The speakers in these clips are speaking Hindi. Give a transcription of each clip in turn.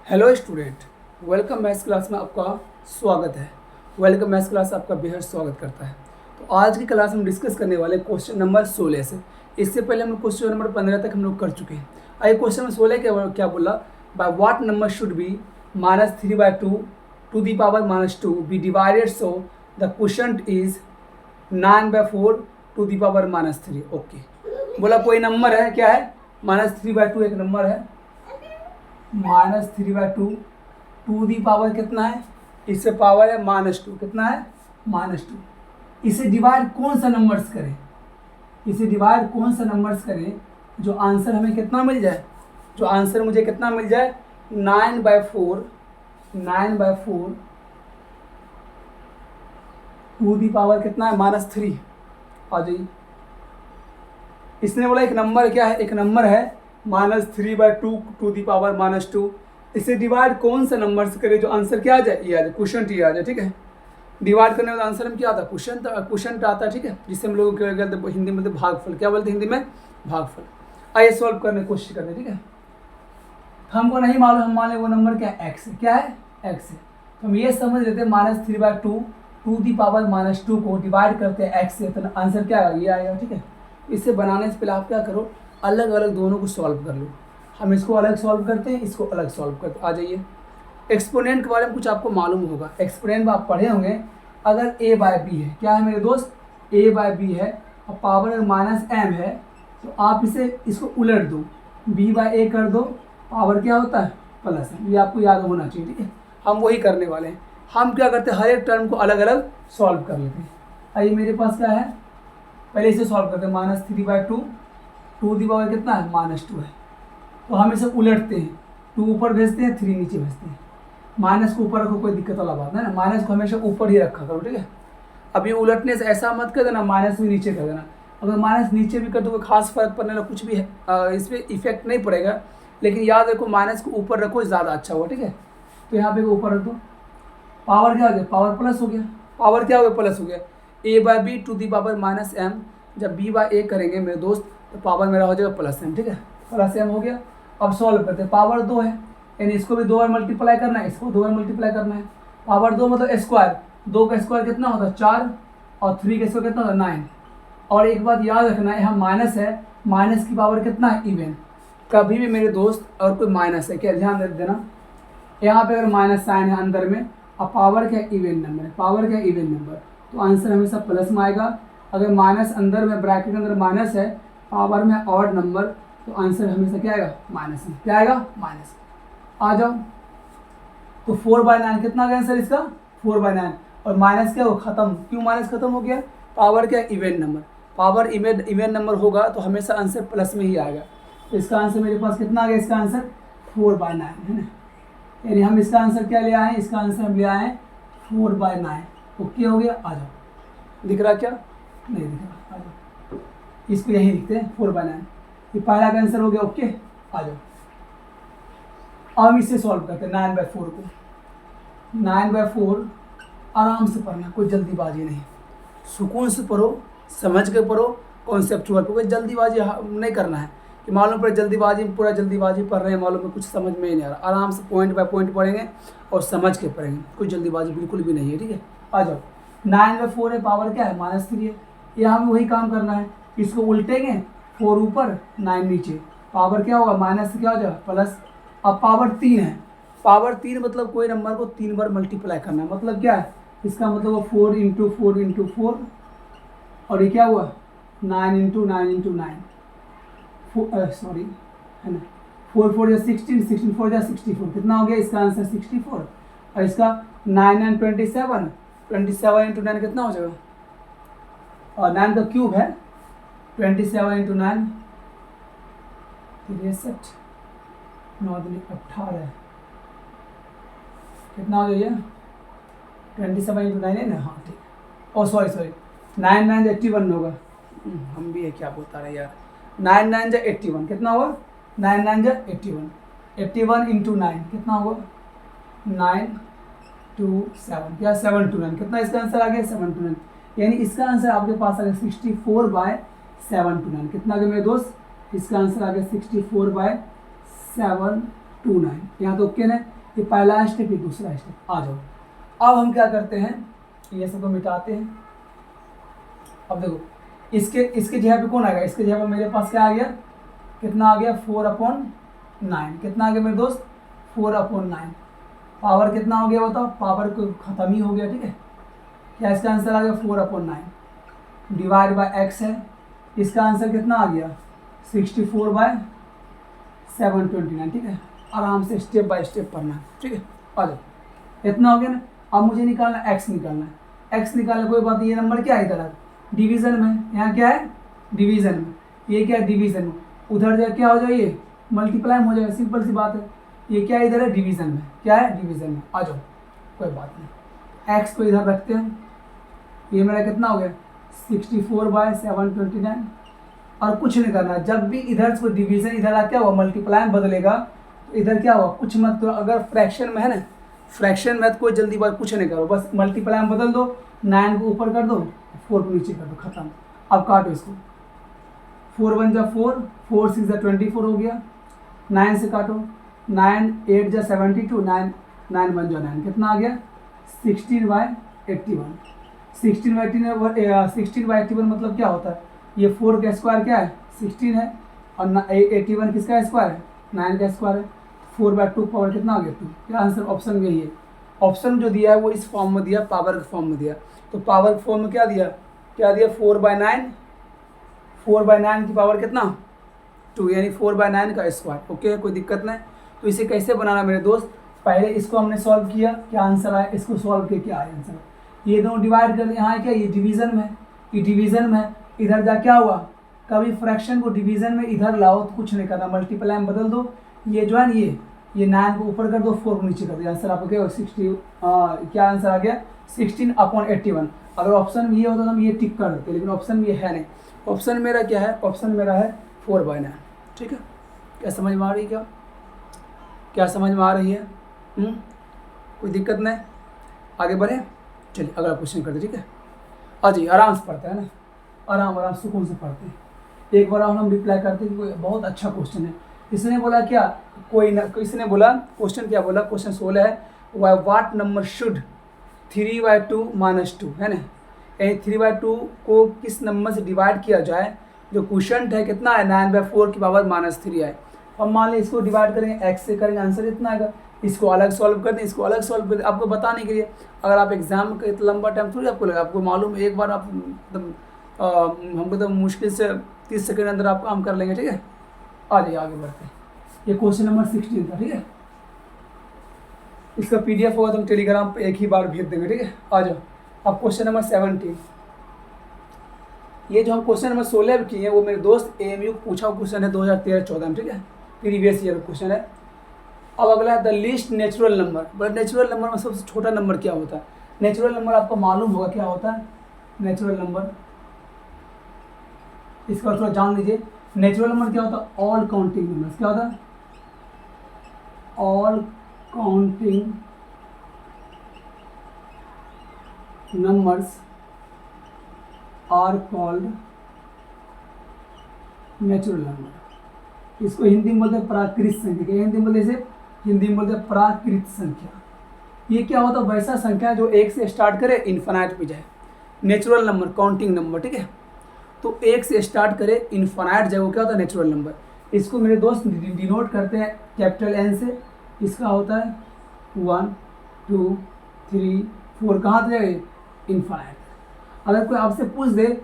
Hello student, welcome maths class में आपका स्वागत है। वेलकम मैथ्स क्लास आपका बेहद स्वागत करता है। तो आज की क्लास में डिस्कस करने वाले क्वेश्चन नंबर 16 से। इससे पहले हम क्वेश्चन नंबर 15 तक हम लोग कर चुके हैं। आइए क्वेश्चन नंबर 16 क्या बोला, by what number should be -3/2 to the power -2 be divided so the quotient is 9/4 to the power -3। Okay, बोला कोई नंबर है, क्या है, -3/2 एक नंबर है, -3/2 टू दी पावर कितना है, इससे पावर है -2, कितना है -2। इसे डिवाइड कौन सा नंबर्स करें, इसे डिवाइड कौन सा नंबर्स करें जो आंसर हमें कितना मिल जाए, जो आंसर मुझे कितना मिल जाए 9/4 टू दी पावर कितना है -3। आ जाइए, इसने बोला एक नंबर क्या है, एक नंबर है -3/2 टू दी पावर -2। इसे डिवाइड कौन सा नंबर से करे जो आंसर क्या आ जाए, ये आ जाए, क्वोशंट ये आ जाए। ठीक है, डिवाइड करने वाला आंसर में क्या आता है, क्वोशंट आता है। ठीक है, जिससे हम लोग क्या कहते हैं हिंदी में भागफल, क्या बोलते हैं हिंदी में, भागफल। आइए सॉल्व करने की कोशिश करते हैं। ठीक है, हमको नहीं मालूम, हम मान लें वो नंबर क्या है, एक्स है। क्या है, एक्स है। तो हम ये समझ लेते हैं -3/2 टू दी पावर -2 को डिवाइड करते हैं एक्स से, तो आंसर क्या आएगा, ये आएगा। ठीक है, इसे बनाने से पहले आप क्या करो, अलग अलग दोनों को सॉल्व कर लो। हम इसको अलग सॉल्व करते हैं, इसको अलग सॉल्व करते हैं। आ जाइए, एक्सपोनेंट के बारे में कुछ आपको मालूम होगा, एक्सपोनेंट में आप पढ़े होंगे। अगर a/b है, क्या है मेरे दोस्त, a/b है और पावर अगर -m है, तो आप इसको उलट दो, b/a कर दो, पावर क्या होता है +m। ये आपको याद होना चाहिए। ठीक है, हम वही करने वाले हैं। हम क्या करते हैं, हर एक टर्म को अलग अलग सॉल्व कर लेते हैं। आइए, मेरे पास क्या है, पहले इसे सॉल्व करते हैं। -3/2 टू दी पावर कितना है -2 है, तो हम इसे उलटते हैं, 2 ऊपर भेजते हैं, 3 नीचे भेजते हैं। माइनस को ऊपर रखो, कोई दिक्कत वाला बात नहीं ना, माइनस को हमेशा ऊपर ही रखा करो। ठीक है, अब ये उलटने से ऐसा मत कर देना माइनस भी नीचे कर देना। अगर माइनस नीचे भी कर दो खास फर्क पड़ने वाला कुछ भी है, इस पर इफेक्ट नहीं पड़ेगा, लेकिन याद रखो माइनस को ऊपर रखो, ज़्यादा अच्छा होगा। ठीक है, तो यहाँ पे ऊपर रख दो, पावर क्या हो गया, पावर प्लस हो गया, पावर क्या हो गया, प्लस हो गया। a/b to the power -m, जब b/a करेंगे मेरे दोस्त तो पावर मेरा हो जाएगा +m। ठीक है, +m हो गया। अब सॉल्व करते हैं, पावर 2 है, यानी इसको भी 2 बार मल्टीप्लाई करना है, इसको 2 बार मल्टीप्लाई करना है। पावर 2 मतलब स्क्वायर, 2 का स्क्वायर कितना होता है 4, और 3 का स्क्वायर कितना होता है 9। और एक बात याद रखना है, यहाँ माइनस है, माइनस की पावर कितना है इवन। कभी भी मेरे दोस्त अगर कोई माइनस है, क्या ध्यान रख देना, यहाँ पे अगर माइनस साइन है अंदर में, और पावर क्या इवन नंबर है, पावर क्या इवन नंबर, तो आंसर हमेशा प्लस में आएगा। अगर माइनस अंदर में ब्रैकेट के अंदर माइनस है, पावर में ऑड नंबर, तो आंसर हमेशा क्या आएगा माइनस में, क्या आएगा माइनस। आ जाओ, तो 4/9 कितना आ गया आंसर इसका, 4/9। और माइनस क्या हो, खत्म, क्यों माइनस खत्म हो गया, पावर क्या even number, power even number होगा तो हमेशा आंसर प्लस में ही आएगा। तो इसका आंसर मेरे पास कितना आ गया, इसका आंसर 4/9 है ना, यानी हम इसका आंसर क्या ले आए हैं, इसका आंसर हम ले आए हैं 4/9। ओके हो गया, आ जाओ, दिख रहा क्या, नहीं दिख रहा, आ जाओ, इसको यहीं लिखते हैं 4/9। ये पहला का आंसर हो गया। ओके, आ जाओ, अब हम इसे सॉल्व करते हैं 9/4 को। 9/4 आराम से पढ़ना, कोई जल्दीबाजी नहीं, सुकून से पढ़ो, समझ के पढ़ो, कॉन्सेप्चुअल पर, कोई जल्दीबाजी नहीं करना है कि मालूम पड़े जल्दीबाजी, पूरा जल्दीबाजी पढ़ रहे हैं, मालूम है कुछ समझ में ही नहीं आ रहा। आराम से पॉइंट बाय पॉइंट पढ़ेंगे और समझ के पढ़ेंगे, कोई जल्दीबाजी बिल्कुल भी नहीं है। ठीक है, आ जाओ, 9/4 है, पावर क्या है -3 है, यहाँ भी वही काम करना है, इसको उल्टेंगे, 4 ऊपर 9 नीचे, पावर क्या होगा माइनस से क्या हो जाएगा प्लस। अब पावर 3 है, पावर 3 मतलब कोई नंबर को 3 बार मल्टीप्लाई करना है, मतलब क्या है, इसका मतलब वो 4 × 4 × 4, और ये क्या हुआ 9 × 9 × 9, सॉरी है ना, 4 4 या 16, 16 4 या 64, कितना हो गया इसका आंसर 64। और इसका 9 9 27, 27 × 9 कितना हो जाएगा, और 9 का क्यूब है, 27 × 9 63, 9 दूनी 18, कितना हो जाइए 27 × 9 है ना, हाँ ठीक है। ओ सॉरी 9 9 81 होगा, हम भी है क्या बोलता रहे यार, 9 9 81, कितना होगा 9 9 81, 81 × 9 कितना होगा 9 2 7, क्या 7 2 9, कितना इसका आंसर आ गया 7 2 9, यानी इसका आंसर आपके पास आ गया 64/7 2 9। कितना आ गया मेरे दोस्त, इसका आंसर आ गया 64/7 2 9। यहाँ तो ओके ना, ये पहला स्टेप, ये दूसरा स्टेप। आ जाओ, अब हम क्या करते हैं, ये सब को मिटाते हैं। अब देखो इसके जगह पे कौन आएगा, इसके जगह पे मेरे पास क्या आ गया, कितना आ गया 4/9। कितना आ गया मेरे दोस्त 4/9। पावर कितना हो गया बताओ, पावर को ख़त्म ही हो गया, ठीक है। क्या इसका आंसर आ गया 4/9 डिवाइड बाय एक्स है। इसका आंसर कितना आ गया 64/729, ठीक है। आराम से स्टेप बाय स्टेप पढ़ना है, ठीक है। आ जाओ, इतना हो गया ना। अब मुझे निकालना एक्स निकालना है। एक्स निकालना कोई बात नहीं, ये नंबर क्या है इधर डिवीज़न में, यहाँ क्या है डिवीज़न में, ये क्या है डिवीज़न में, उधर जाए क्या हो जाए ये मल्टीप्लाई हो जाएगा, सिंपल सी बात है। ये क्या है इधर है डिवीज़न में, क्या है डिवीज़न में। आ जाओ कोई बात नहीं, एक्स को इधर रखते हैं। ये मेरा कितना हो गया 64/729। और कुछ नहीं करना, जब भी इधर से डिवीज़न इधर आ क्या हुआ मल्टीप्लाई में बदलेगा, तो इधर क्या हुआ कुछ मत करो। अगर फ्रैक्शन में है ना, फ्रैक्शन में तो कोई जल्दी बात कुछ नहीं करो, बस मल्टीप्लाई में बदल दो, 9 को ऊपर कर दो, 4 को नीचे कर दो, खत्म। अब काटो इसको, 4 × 1 = 4, 4 × 6 = 24 हो गया। 9 से काटो, 9 × 8 = 72, 9 9 × 1 = 9, कितना आ गया 16/81। 16/81 मतलब क्या होता है, ये 4 का स्क्वायर क्या है 16 है, और 81 किसका स्क्वायर है 9 का स्क्वायर है। 4/2 पावर कितना आ गया 2। क्या आंसर ऑप्शन में यही है। ऑप्शन जो दिया है वो इस फॉर्म में दिया, पावर के फॉर्म में दिया। तो पावर के फॉर्म में क्या दिया 4/9, 4/9 की पावर कितना 2, यानी 4/9 का स्क्वायर। ओके, कोई दिक्कत नहीं। तो इसे कैसे बनाना मेरे दोस्त, पहले इसको हमने सॉल्व किया, क्या आंसर आया, इसको सॉल्व किया क्या आया आंसर। ये दोनों डिवाइड कर, यहाँ क्या ये डिवीज़न में, ये डिवीज़न में, इधर जा क्या हुआ, कभी फ्रैक्शन को डिवीज़न में इधर लाओ तो कुछ नहीं करना, मल्टीप्लाई में बदल दो। ये जो है ना ये 9 को ऊपर कर दो, 4 को नीचे कर दो, आंसर आपको क्या 60, क्या आंसर आ गया 16/81। अगर ऑप्शन में ये होता तो हम ये टिक कर देते, लेकिन ऑप्शन में ये है नहीं। ऑप्शन मेरा क्या है, ऑप्शन मेरा है 4/9, ठीक है। क्या समझ में आ रही है, क्या समझ में आ रही है, कोई दिक्कत नहीं, आगे बढ़े। चलिए अगला क्वेश्चन करते, ठीक है। जी आराम से पढ़ते हैं ना, आराम सुकून से पढ़ते हैं। एक बार हम रिप्लाई करते हैं कि बहुत अच्छा क्वेश्चन है। इसने बोला क्या, कोई ना, इसने बोला क्वेश्चन क्या बोला, क्वेश्चन 16 है, व्हाट नंबर शुड 3/2 - 2 है ना, यानी 3/2 को किस नंबर से डिवाइड किया जाए। जो क्वेश्चन है कितना है 9/4 की पावर -3 है। अब मान लीजिए इसको डिवाइड करेंगे एक्स से करेंगे, आंसर इतना आएगा। इसको अलग सॉल्व कर दें, इसको अलग सॉल्व कर दें, आपको बताने के लिए। अगर आप एग्जाम का इतना लंबा टाइम थोड़ी आपको लगा, आपको मालूम है, एक बार आप एकदम हमको तो मुश्किल से 30 सेकंड अंदर आप काम कर लेंगे, ठीक है। आ जाइए आगे बढ़ते हैं। ये क्वेश्चन नंबर 16 था, ठीक है। इसका PDF होगा तो हम टेलीग्राम पे एक ही बार भेज देंगे, ठीक है। आ जाओ अब क्वेश्चन नंबर 17। ये जो हम क्वेश्चन नंबर 16 किए हैं वो मेरे दोस्त AMU पूछा क्वेश्चन है 2013-14 में, ठीक है, प्रीवियस ईयर क्वेश्चन है। अब अगला है the least natural number. But natural number में सबसे छोटा नंबर क्या होता है, नेचुरल नंबर आपको मालूम होगा क्या होता है नेचुरल नंबर, इसका थोड़ा जान लीजिए। नेचुरल नंबर क्या होता है, ऑल काउंटिंग नंबर्स। क्या होता है, all counting numbers are called natural number. इसको हिंदी में बोलते हैं प्राकृत संख्या, हिंदी में बोलते हैं, हिंदी में बोलते हैं प्राकृत संख्या। ये क्या होता है, वैसा संख्या जो 1 से स्टार्ट करे इन्फिनाइट पे जाए, नेचुरल नंबर काउंटिंग नंबर, ठीक है। तो 1 से स्टार्ट करे इन्फिनाइट जाए, वो क्या होता है नेचुरल नंबर। इसको मेरे दोस्त डिनोट करते हैं कैपिटल N से। इसका होता है 1 2 3 4, कहाँ तक जाएगा इन्फिनाइट। अगर कोई आपसे पूछ दे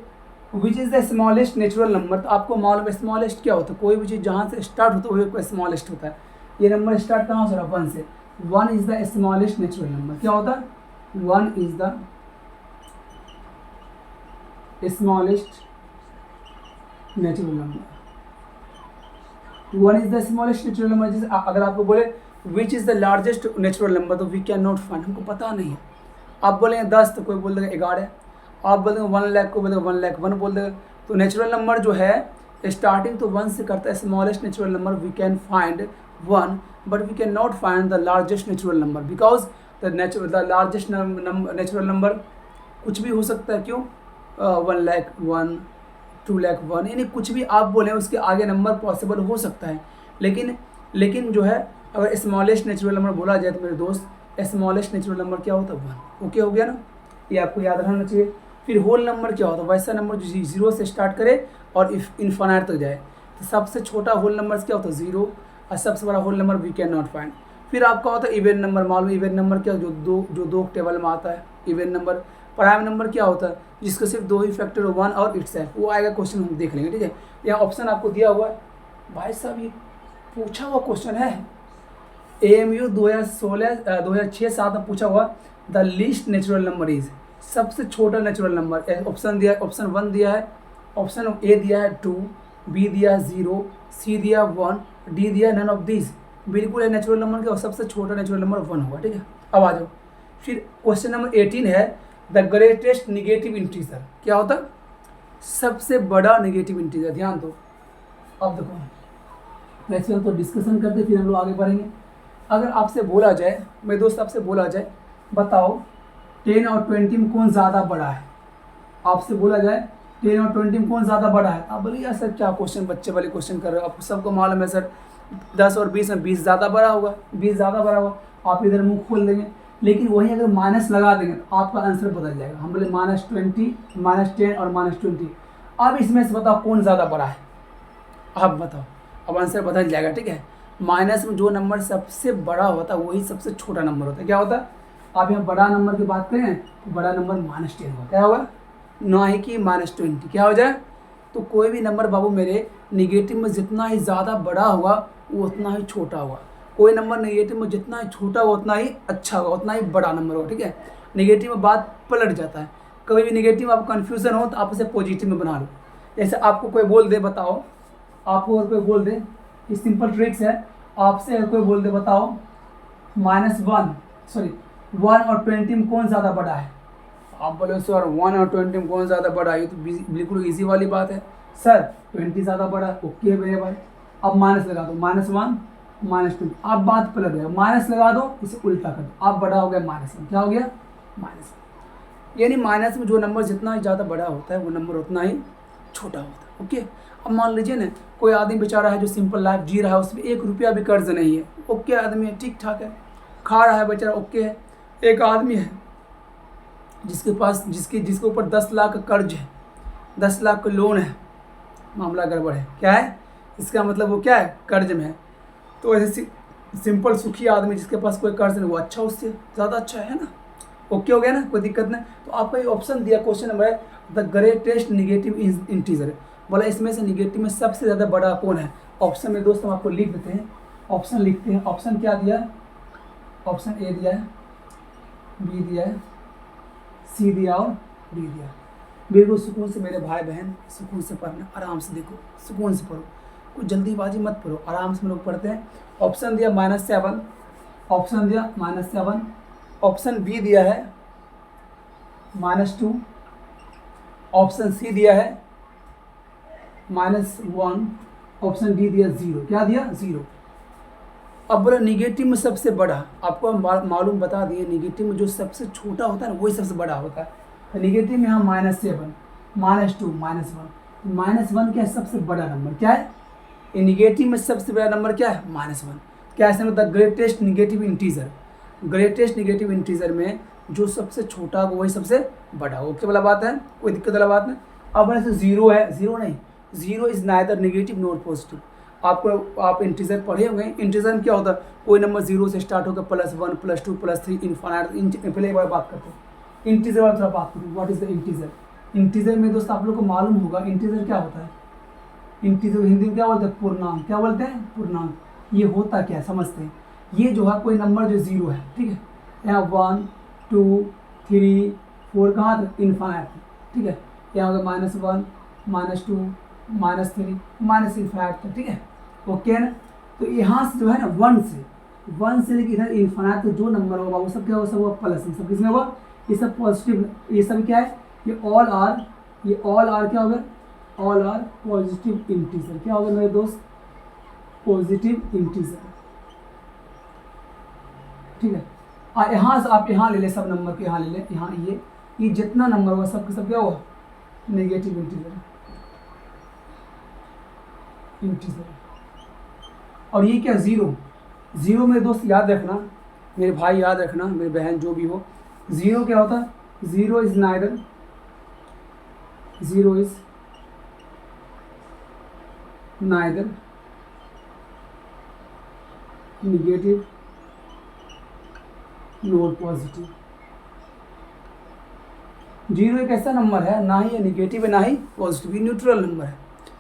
which is the smallest natural number, तो आपको मालूम है स्मॉलेस्ट क्या होता है, कोई भी चीज़ जहाँ से स्टार्ट होता है वो स्मॉलेस्ट होता है। ये नंबर स्टार्ट कहाँ से रहा 1 से, 1 is the smallest natural number. क्या होता है 1 is the smallest natural number, 1 is the smallest natural number. जैसे अगर आपको बोले विच is the largest natural number, तो वी कैन नॉट फाइंड, हमको पता नहीं है। आप बोलेंगे 10 तो कोई बोल देगा 11, आप बोल देंगे 1 लाख को बोल देगा 1,01,000 बोल देगा। तो नेचुरल नंबर जो है स्टार्टिंग तो 1 से करता है, smallest natural number we can find 1, but we can not find the largest natural number because the largest natural number कुछ भी हो सकता है। क्यों 1,01,000 2,01,000 यानी कुछ भी आप बोलें उसके आगे नंबर पॉसिबल हो सकता है, लेकिन जो है अगर स्मॉलेस्ट नेचुरल नंबर बोला जाए तो मेरे दोस्त, स्मॉलेस्ट नेचुरल नंबर क्या होता है? 1। ओके हो गया ना, ये आपको याद रहना चाहिए। फिर होल नंबर क्या होता है? वैसा नंबर जो 0 से स्टार्ट करे और इन्फानाइट तक जाए। तो सबसे छोटा होल नंबर क्या होता है? 0, और सबसे बड़ा whole number we can not find. फिर आपका होता है इवन नंबर। मालूम इवन नंबर क्या? जो दो टेबल में आता है इवन नंबर। प्राइम नंबर क्या होता है? जिसका सिर्फ 2 ही फैक्टर, 1 और इटसेल्फ। वो आएगा क्वेश्चन, हम देख लेंगे, ठीक है। यहाँ ऑप्शन आपको दिया हुआ है भाई साहब, ये पूछा हुआ क्वेश्चन है। AMU 2006-7 में पूछा हुआ, the least natural number is, सबसे छोटा नेचुरल नंबर। ऑप्शन दिया, ऑप्शन 1 दिया है, ऑप्शन A दिया है 2, B दिया है 0, C दिया 1, D दिया है नन ऑफ दिस। बिल्कुल है नेचुरल नंबर का सबसे छोटा नेचुरल नंबर 1 होगा, ठीक है। अब आ जाओ, फिर क्वेश्चन नंबर 18 है, द ग्रेटेस्ट निगेटिव इंटीजर क्या होता है? सबसे बड़ा निगेटिव इंटीजर। ध्यान दो, अब देखो वैसे हम तो डिस्कशन करते फिर हम लोग आगे बढ़ेंगे। अगर आपसे बोला जाए मेरे दोस्त, आपसे बोला जाए बताओ 10 और 20 में कौन ज़्यादा बड़ा है? आपसे बोला जाए 10 और 20 में कौन ज़्यादा बड़ा है? आप बोलिए यार सर क्या क्वेश्चन, बच्चे वाले क्वेश्चन कर रहे हो, आपको सबको मालूम है सर 10 और 20 में 20 ज़्यादा बड़ा होगा, 20 ज़्यादा बड़ा होगा। आप इधर मुंह खोल देंगे, लेकिन वही अगर माइनस लगा देंगे तो आपका आंसर बदल जाएगा। हम बोले -20, -10 और -20। अब इसमें से बताओ कौन ज़्यादा बड़ा है? आप बताओ, अब आंसर बदल जाएगा, ठीक है। माइनस में जो नंबर सबसे बड़ा होता है वही सबसे छोटा नंबर होता है। क्या होता है? आप यहाँ बड़ा नंबर की बात करें तो बड़ा नंबर -10 होगा। क्या होगा? ना ही कि -20। क्या हो जाए? तो कोई भी नंबर बाबू मेरे निगेटिव में जितना ही ज़्यादा बड़ा होगा वो उतना ही छोटा होगा। कोई नंबर नेगेटिव में जितना ही छोटा होगा उतना ही अच्छा होगा, उतना ही बड़ा नंबर होगा, ठीक है। नेगेटिव में बात पलट जाता है। कभी भी नेगेटिव में आपको कन्फ्यूज़न हो तो आप उसे पॉजिटिव में बना लो। जैसे आपको कोई बोल दे, बताओ, आपको अगर कोई बोल दे, ये सिंपल ट्रिक्स है, आपसे अगर कोई बोल दे बताओ -1 और 20 में कौन ज़्यादा बड़ा है? आप बोले सर 1 और 20 में कौन ज़्यादा बड़ा है? ये तो बिल्कुल इजी वाली बात है सर, 20 ज़्यादा बड़ा है। ओके है मेरे भाई, अब माइनस लगा दो, -1 -20। आप बात पलट गया, माइनस लगा दो, इसे उल्टा कर दो, आप बड़ा हो गया -1। क्या हो गया? -1। यानी माइनस में जो नंबर जितना ही ज़्यादा बड़ा होता है वो नंबर उतना ही छोटा होता है। ओके, अब मान लीजिए ना कोई आदमी बेचारा है जो सिंपल लाइफ जी रहा है, उसमें 1 रुपया भी कर्ज नहीं है। ओके आदमी है, ठीक ठाक है, खा रहा है बेचारा, ओके है। एक आदमी है जिसके पास जिसके ऊपर 10 लाख का कर्ज है, 10 लाख का लोन है, मामला गड़बड़ है। क्या है इसका मतलब? वो क्या है? कर्ज में है। तो ऐसे सिंपल सुखी आदमी जिसके पास कोई कर्ज नहीं, वो अच्छा, उससे ज़्यादा अच्छा है ना। ओके हो गया ना, कोई दिक्कत नहीं। तो आपका ये ऑप्शन दिया क्वेश्चन नंबर है, द ग्रेटेस्ट निगेटिव इंटीजर। बोला इसमें से निगेटिव में सबसे ज़्यादा बड़ा कौन है? ऑप्शन में दोस्त हम आपको लिख देते हैं, ऑप्शन लिखते हैं। ऑप्शन क्या दिया है? ऑप्शन ए दिया है, बी दिया है, सी दिया और डी दिया। बिल्कुल सुकून से मेरे भाई बहन, सुकून से पढ़ना, आराम से देखो, सुकून से पढ़ो, कोई जल्दीबाजी मत पढ़ो, आराम से हम लोग पढ़ते हैं। ऑप्शन दिया -7, ऑप्शन दिया -7, ऑप्शन बी दिया है -2, ऑप्शन सी दिया है -1, ऑप्शन डी दिया 0। क्या दिया? 0। अब बोला निगेटिव में सबसे बड़ा, आपको हम मालूम बता दिए, निगेटिव में जो सबसे छोटा होता है ना वही सबसे बड़ा होता है। तो निगेटिव में हम -7, -2, -1। -1 क्या है? सबसे बड़ा नंबर। क्या है? ये निगेटिव में सबसे बड़ा नंबर क्या है? -1। क्या है? The greatest negative integer. Greatest negative integer में जो सबसे छोटा होगा वही सबसे बड़ा होगा। ओके वाला बात है, कोई दिक्कत वाला बात नहीं। अब बोले 0 है, 0 नहीं, 0 is neither negative not positive. आपको आप इंटीजर पढ़े होंगे, इंटीजर में क्या होता है? कोई नंबर 0 से स्टार्ट होकर +1 +2 +3 इनफाइनाइट। पहले एक बार बात करते हैं इंटीजर वाला, थोड़ा बात करूँ। What is the integer? Integer में दोस्त आप लोग को मालूम होगा इंटीजर क्या होता है। इंटीजर हिंदी में क्या बोलते हैं? पूर्णांक। क्या बोलते हैं? पूर्णांक। ये होता क्या है समझते हैं। ये जो है कोई नंबर जो 0 है, ठीक है, यहाँ 1 2 3 4 कहाँ तक? इनफाइनाइट, ठीक है। यहाँ होगा -1 -2 -3 इनफाइनाइट तक, ठीक है। ओके है ना। तो यहाँ से जो है ना 1 से लेकर इधर इनफाइनाइट तो जो नंबर होगा वो सब क्या होगा? सब होगा प्लस में। सब किसमें होगा? ये सब पॉजिटिव, ये सब क्या है? ये ऑल आर क्या होगा? All are positive integer. क्या होगा मेरे दोस्त? पॉजिटिव इंटीजर, ठीक है। यहाँ से आप यहाँ ले ले, सब नंबर के यहाँ ले ले, यहाँ ये जितना नंबर होगा सब सब क्या होगा? Negative integer. और ये क्या? 0, ज़ीरो मेरे दोस्त याद रखना, मेरे भाई याद रखना, मेरी बहन जो भी हो, ज़ीरो क्या होता है? Zero is neither negative nor positive. Zero एक ऐसा नंबर है, ना ही ये निगेटिव है ना ही पॉजिटिव, ये न्यूट्रल नंबर है।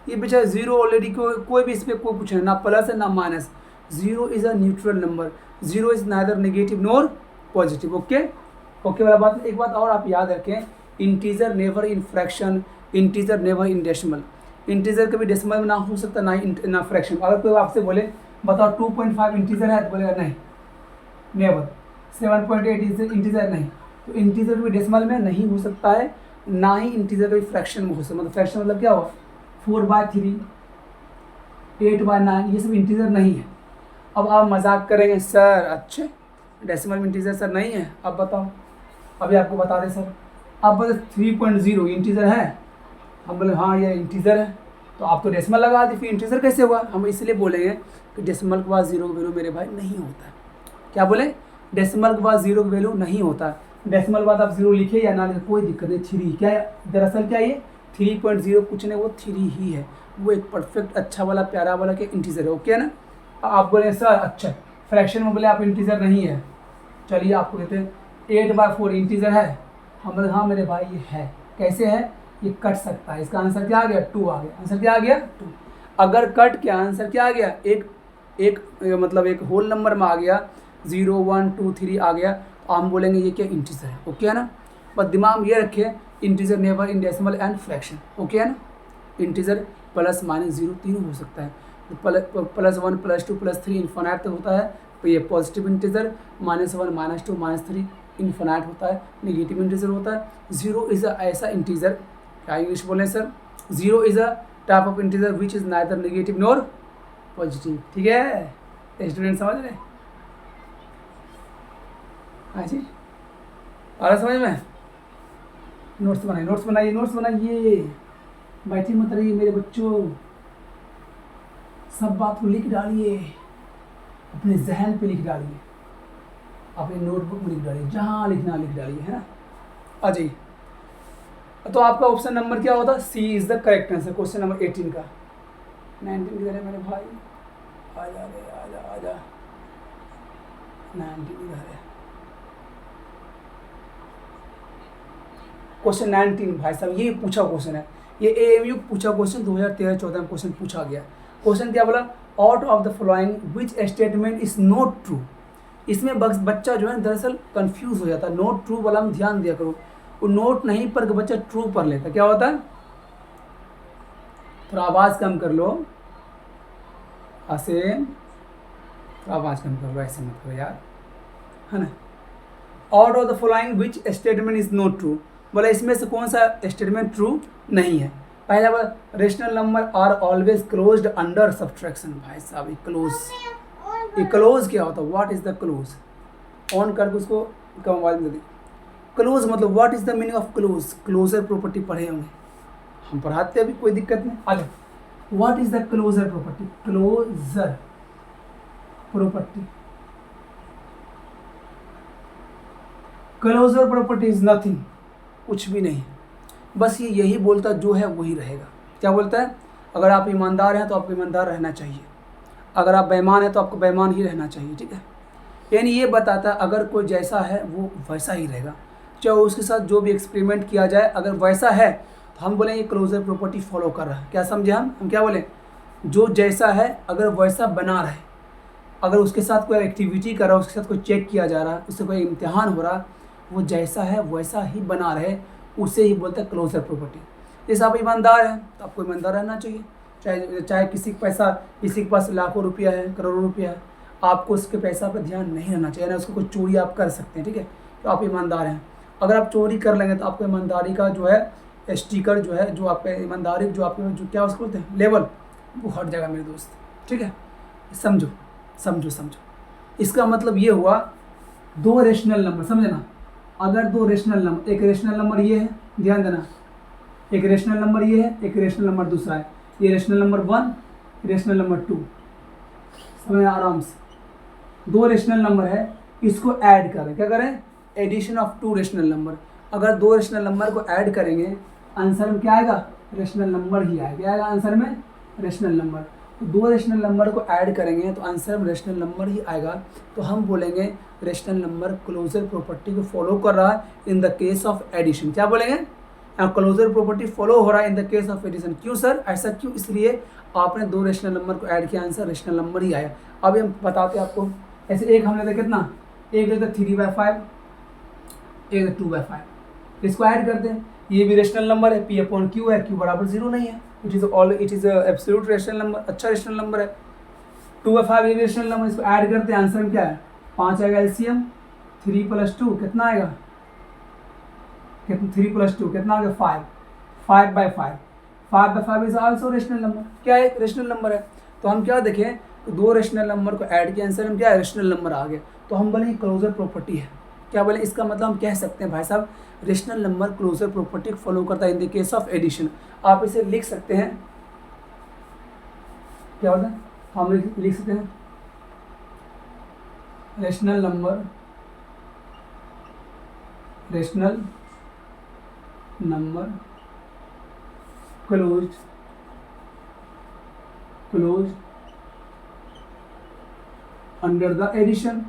ये बेचारा जीरो ऑलरेडी कोई भी इसमें कोई पूछे ना प्लस है ना minus, zero is a neutral number, zero is neither negative nor positive. Okay okay वाला बात। एक बात और आप याद रखें, integer never in fraction, integer never in decimal. Integer कभी डेसिमल में ना हो सकता ना ना फ्रैक्शन। अगर कोई आपसे बोले बताओ 2.5 इंटीजर है तो बोलेगा नहीं, नेवर। 7.8 इंटीजर नहीं, तो इंटीजर भी डेसिमल में नहीं हो सकता है, ना ही इंटीजर कभी फ्रैक्शन में हो सकता। मतलब फ्रैक्शन मतलब क्या हुआ? 4/3, 8/9, ये सब इंटीजर नहीं है। अब आप मजाक करेंगे सर अच्छे डेसिमल में इंटीजर सर नहीं है, अब बताओ, अभी आपको बता दें सर। आप बोले 3.0 इंटीजर है, हम बोले हाँ ये इंटीजर है, तो आप तो डेसिमल लगा दी, फिर इंटीजर कैसे हुआ? हम इसलिए बोलेंगे कि डेसिमल के बाद जीरो का वैल्यू मेरे भाई नहीं होता है। क्या बोले? डेसिमल के बाद जीरो का वैल्यू नहीं होता। डेसिमल के बाद आप जीरो लिखे या ना लिखे कोई दिक्कत नहीं, 3 क्या है दरअसल क्या ये 3.0 कुछ नहीं, वो 3 ही है, वो एक परफेक्ट अच्छा वाला प्यारा वाला के इंटीजर है। ओके ना? आप बोले सर अच्छा फ्रैक्शन में बोले आप इंटीजर नहीं है, चलिए आपको कहते हैं 8/4 इंटीजर है, हम बोले हाँ मेरे भाई ये है। कैसे है? ये कट सकता है, इसका आंसर क्या आ गया? 2 आ गया। आंसर क्या आ गया? 2। अगर कट के आंसर क्या आ गया? एक मतलब एक होल नंबर में आ गया, 0 1 2 3 आ गया, तो हम बोलेंगे ये क्या इंटीजर है। ओके है ना? बस दिमाग में ये रखे integer never in decimal and fraction. Okay है ना? इंटीजर प्लस माइनस जीरो तीनों हो सकता है, +1 +2 +3 इन्फिनाइट तक होता है, तो ये पॉजिटिव इंटीजर, -1 -2 -3 इन्फिनाइट होता है, नेगेटिव इंटीजर होता है। जीरो इज़ अ ऐसा इंटीजर, क्या इंग्लिश बोलें sir? Zero is a type of integer which is neither negative nor positive. ठीक है स्टूडेंट, समझ रहे? हाँ जी, आ रहा समझ में? नोट्स बनाइए, बैठे मत रहिए मेरे बच्चों, सब बात को लिख डालिए, अपने जहन पे लिख डालिए, अपने नोटबुक में लिख डालिए, जहाँ लिखना लिख डालिए, है ना? आ जाइए। तो आपका ऑप्शन नंबर क्या होता? C is the correct answer question number 18 का। 19 किधर है मेरे भाई? आजा 19 इधर है। क्वेश्चन 19 भाई साहब ये पूछा क्वेश्चन है, ये AMU पूछा क्वेश्चन 2013-14 में क्वेश्चन पूछा गया। क्वेश्चन क्या बोला? Out of the following which statement is not true. इसमें बच्चा जो है दरअसल कंफ्यूज हो जाता है। नोट ट्रू वाला में ध्यान दिया करो, वो नोट नहीं पर बच्चा ट्रू पर लेता। क्या होता है? थोड़ा आवाज़ कम कर लो, आसेम थोड़ा आवाज़ कम कर लो, ऐसे मत करो यार, है ना? Out of the following which statement is not true, बोला इसमें से कौन सा स्टेटमेंट ट्रू नहीं है? पहला बार rational number are always closed under subtraction. भाई साहब ये क्लोज क्या होता है? What is the close? On करके उसको मोबाइल में दे। क्लोज मतलब what is the meaning of close? Closure property पढ़े होंगे, हम पढ़ाते हैं अभी, कोई दिक्कत नहीं। आ जाओ, what is the closure property? Closure property is nothing, कुछ भी नहीं, बस ये यही बोलता जो है वही रहेगा। क्या बोलता है? अगर आप ईमानदार हैं तो आपको ईमानदार रहना चाहिए, अगर आप बेईमान हैं तो आपको बेईमान ही रहना चाहिए। ठीक है, यानी ये बताता है अगर कोई जैसा है वो वैसा ही रहेगा, चाहे उसके साथ जो भी एक्सपेरिमेंट किया जाए, अगर वैसा है तो हम बोलेंगे क्लोजर प्रॉपर्टी फॉलो कर रहा है। क्या समझे? हम क्या बोलें? जो जैसा है अगर वैसा बना रहे, अगर उसके साथ कोई एक्टिविटी कर रहा है, उसके साथ कोई चेक किया जा रहा है, उससे कोई इम्तिहान हो रहा है, वो जैसा है वैसा ही बना रहे, उसे ही बोलते हैं क्लोजर प्रॉपर्टी। जैसे आप ईमानदार हैं तो आपको ईमानदार रहना चाहिए, चाहे किसी के पास लाखों रुपया है, करोड़ों रुपया है, आपको उसके पैसा पर ध्यान नहीं रहना चाहिए ना, उसको कोई चोरी आप कर सकते हैं। ठीक है, तो आप ईमानदार हैं। अगर आप चोरी कर लेंगे तो आपको ईमानदारी का जो है स्टिकर जो है, जो आपका ईमानदारी जो आपके जो क्या उसको बोलते हैं लेवल, वो हट जाएगा मेरे दोस्त। ठीक है, समझो। इसका मतलब ये हुआ दो रेशनल नंबर, समझे ना? अगर दो रेशनल नंबर, एक रेशनल नंबर ये है, ध्यान देना, एक रेशनल नंबर ये है, एक रेशनल नंबर दूसरा है, ये रेशनल नंबर 1, रेशनल नंबर 2, समझ आराम से। दो रेशनल नंबर है, इसको ऐड करें, क्या करें, addition of two rational number. अगर दो रेशनल नंबर को ऐड करेंगे आंसर में क्या आएगा, रेशनल नंबर ही आएगा। क्या आएगा आंसर में, रेशनल नंबर। तो दो रेशनल नंबर को ऐड करेंगे तो आंसर में रेशनल नंबर ही आएगा। तो हम बोलेंगे रेशनल नंबर क्लोजर प्रॉपर्टी को फॉलो कर रहा है in the case of addition. क्या बोलेंगे, क्लोजर प्रॉपर्टी फॉलो हो रहा है in the case of addition. क्यों सर, ऐसा क्यों, इसलिए आपने दो रेशनल नंबर को ऐड किया, आंसर रेशनल नंबर ही आया। अभी हम बताते हैं आपको, ऐसे एक हम लेते कितना, एक लेते 3/5, एक 2/5, इसको ऐड करते हैं, ये भी रेशनल नंबर है, P अपॉन Q है, Q बराबर 0 नहीं है, it is absolute rational number, अच्छा रेशनल नंबर है। 2/5 ये भी रेशनल नंबर, इसको ऐड करते हैं, आंसर में क्या है 5 आएगा एलसीएम, 3 + 2 कितना आएगा, 3 + 2 कितना आ गया 5, 5/5, 5/5 इज आल्सो रेशनल नंबर, क्या है, रेशनल नंबर है। तो हम क्या देखें, तो दो रेशनल नंबर को ऐड किया, आंसर में क्या है, रेशनल नंबर आ गया। तो हम बोले क्लोजर प्रॉपर्टी है, क्या बोले, इसका मतलब हम कह सकते हैं भाई साहब rational number closure property follow करता है in the case of addition. आप इसे लिख सकते हैं, क्या होता है, हम लिख सकते हैं rational number close under the addition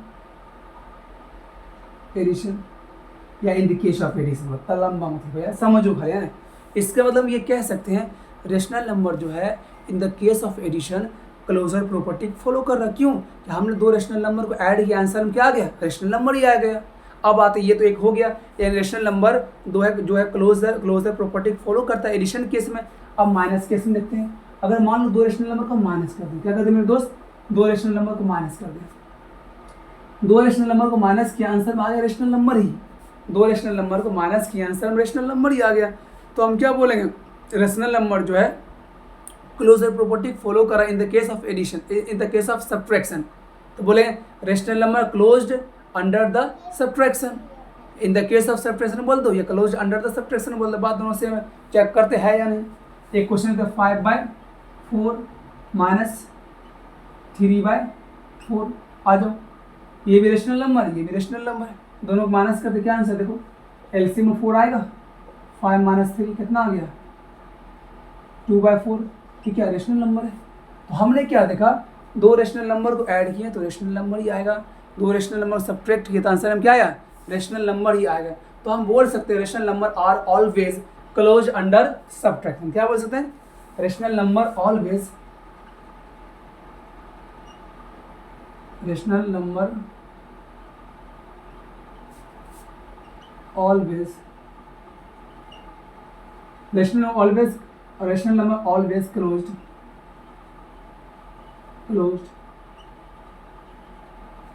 या in the case of addition, मतलब लंबा मतलब है, समझो भाई है। इसका मतलब ये कह सकते हैं रेशनल नंबर जो है in the case of addition closure property follow कर रहा है। क्यों, कि हमने दो रेशनल नंबर को ऐड किया, आंसर में क्या आ गया, रेशनल नंबर ही आ गया। अब आते, ये तो एक हो गया, ये रेशनल नंबर दो है जो है क्लोजर प्रॉपर्टी फॉलो करता है एडिशन केस में। अब माइनस केस में देखते हैं, अगर मान लो दो रेशनल नंबर को माइनस कर दें, क्या करते हैं मेरे दोस्त, दो रेशनल नंबर को माइनस कर दें, दो रेशनल नंबर को माइनस किया, आंसर में आ गया रेशनल नंबर ही, दो रेशनल नंबर को माइनस किया, आंसर में रेशनल नंबर ही आ गया। तो हम क्या बोलेंगे, रेशनल नंबर जो है क्लोजर प्रॉपर्टी फॉलो करा in the case of addition, in the case of subtraction. तो बोले rational number closed under the subtraction, in the case of subtraction बोल दो, या क्लोज्ड अंडर द सब्ट्रैक्शन बोल दो, बात दोनों से चेक करते हैं या नहीं। एक क्वेश्चन है 5/4 माइनस 3/4, आ जाओ, ये भी रेशनल नंबर है, ये भी रेशनल नंबर है, दोनों को माइनस करते क्या आंसर देखो, एलसीएम में 4 आएगा, 5 - 3 कितना आ गया 2/4, ठीक है, रेशनल नंबर है। तो हमने क्या देखा, दो रेशनल नंबर को ऐड किए तो रेशनल नंबर ही आएगा, दो रेशनल नंबर सब्ट्रैक्ट किए तो आंसर में क्या आया, रेशनल नंबर ही आएगा। तो हम बोल सकते हैं rational number are always close under subtraction. क्या बोल सकते हैं, rational number always rational number always rational number always closed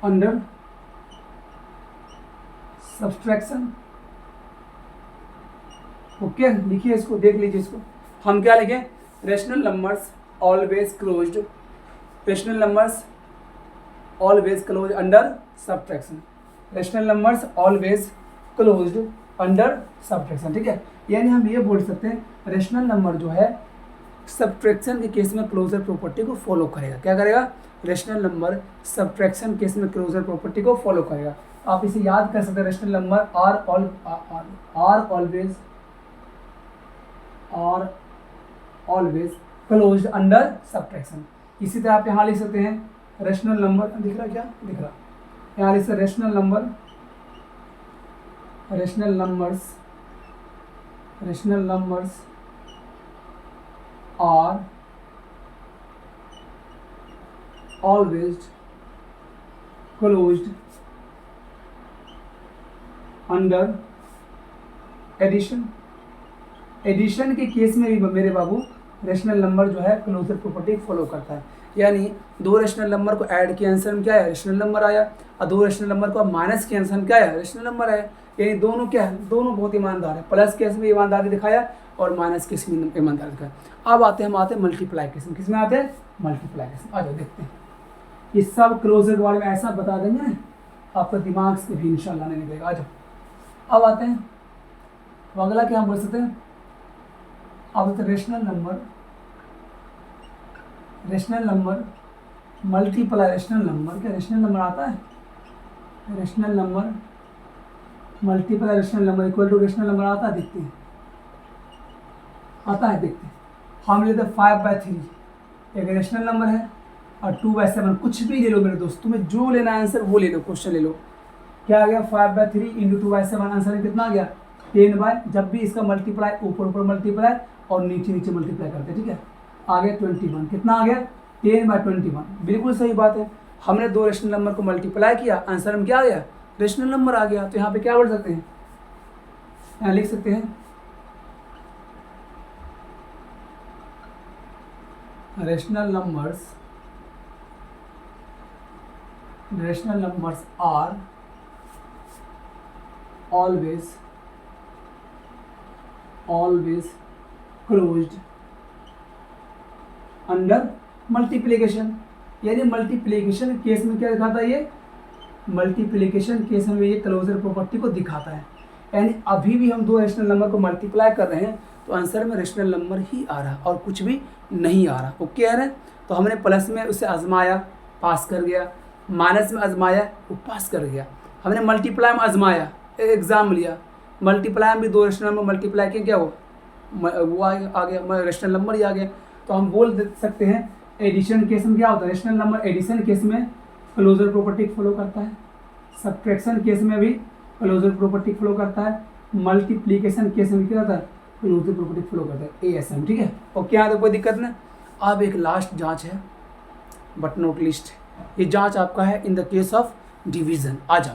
under subtraction। Okay, लिखिए इसको, देख लीजिए इसको, हम क्या लिखें, rational numbers always closed, rational numbers always close under subtraction, rational numbers always closed under subtraction, ठीक है। यानी हम ये बोल सकते हैं रेशनल नंबर जो है सब्ट्रैक्शन के केस में क्लोजर प्रॉपर्टी को फॉलो करेगा, क्या करेगा, रेशनल नंबर सब्ट्रैक्शन केस में क्लोजर प्रॉपर्टी को फॉलो करेगा। आप इसे याद कर सकते हैं, rational number are always closed under subtraction. इसी तरह आप यहाँ लिख सकते हैं रेशनल नंबर, दिख रहा क्या, दिख रहा, यहाँ लिख सकते rational numbers are always closed under addition. Addition के केस में भी मेरे बाबू रेशनल नंबर जो है क्लोजर प्रॉपर्टी फॉलो करता है, यानी दो रेशनल नंबर को ऐड किया, आंसर में क्या है, रेशनल नंबर आया, और दो रेशनल नंबर को माइनस किया, आंसर में क्या है, रेशनल नंबर आया। यानी दोनों क्या है, दोनों बहुत ईमानदार है, प्लस केस में ईमानदारी दिखाया और माइनस केस में ईमानदारी दिखाया। अब आते हैं मल्टीप्लाई केस में, किसमें आते हैं, मल्टीप्लाई केस में। आ जाओ देखते हैं, ये सब क्लोजर के बारे में ऐसा बता देंगे ना, आपका दिमाग से भी इंशाल्लाह नहीं निकलेगा। आ जाओ, अब आते हैं, तो अगला क्या हम बोल सकते हैं, अब rational number multiply rational number, क्या रेशनल नंबर आता है? Rational number multiply rational number equal to rational number आता है, देखते हैं, आता है, देखते हैं। हम लेते हैं 5/3, एक रेशनल नंबर है, और 2/7, कुछ भी ले लो मेरे दोस्त, तुम्हें जो लेना है आंसर वो ले लो, क्वेश्चन ले लो। क्या आ गया? 5/3 इंटू 2/7, आंसर में कितना आ गया? 10/, जब भी इसका मल्टीप्लाई ऊपर ऊपर मल्टीप्लाई और नीचे नीचे मल्टीप्लाई करते हैं, ठीक है। आ गया 21, कितना आ गया? 10/21, बिल्कुल सही बात है। हमने दो रेशनल नंबर को मल्टीप्लाई किया, आंसर में क्या आ गया? रेशनल नंबर आ गया। तो यहाँ पे क्या बोल सकते हैं? यहाँ लिख सकते हैं rational numbers are always closed under multiplication. यानी मल्टीप्लिकेशन केस में क्या दिखाता है? ये मल्टीप्लिकेशन केस में ये क्लोजर प्रॉपर्टी को दिखाता है। यानी अभी भी हम दो रेशनल नंबर को मल्टीप्लाई कर रहे हैं तो आंसर में रेशनल नंबर ही आ रहा और कुछ भी नहीं आ रहा। ओके है ना? तो हमने प्लस में उसे आजमाया, पास कर गया, माइनस में आजमाया, वो पास कर गया। हमने मल्टीप्लाई में आजमाया, एग्जाम लिया, मल्टीप्लाई में भी दो रेशनल नंबर मल्टीप्लाई किए, क्या वो आ गया, रेशनल नंबर ही आ गया। तो हम बोल सकते हैं एडिशन केस में क्या होता है? रेशनल नंबर एडिशन केस में क्लोजर प्रॉपर्टी फॉलो करता है, सब्ट्रैक्शन केस में भी क्लोजर प्रॉपर्टी फॉलो करता है, मल्टीप्लिकेशन केस में क्या होता है? क्लोजर प्रॉपर्टी फॉलो करता है, ASM, ठीक है। ओके, यहाँ तो कोई दिक्कत नहीं। अब एक लास्ट जांच है, बट नोट लिस्ट। ये जांच आपका है in the case of division. आ जाओ,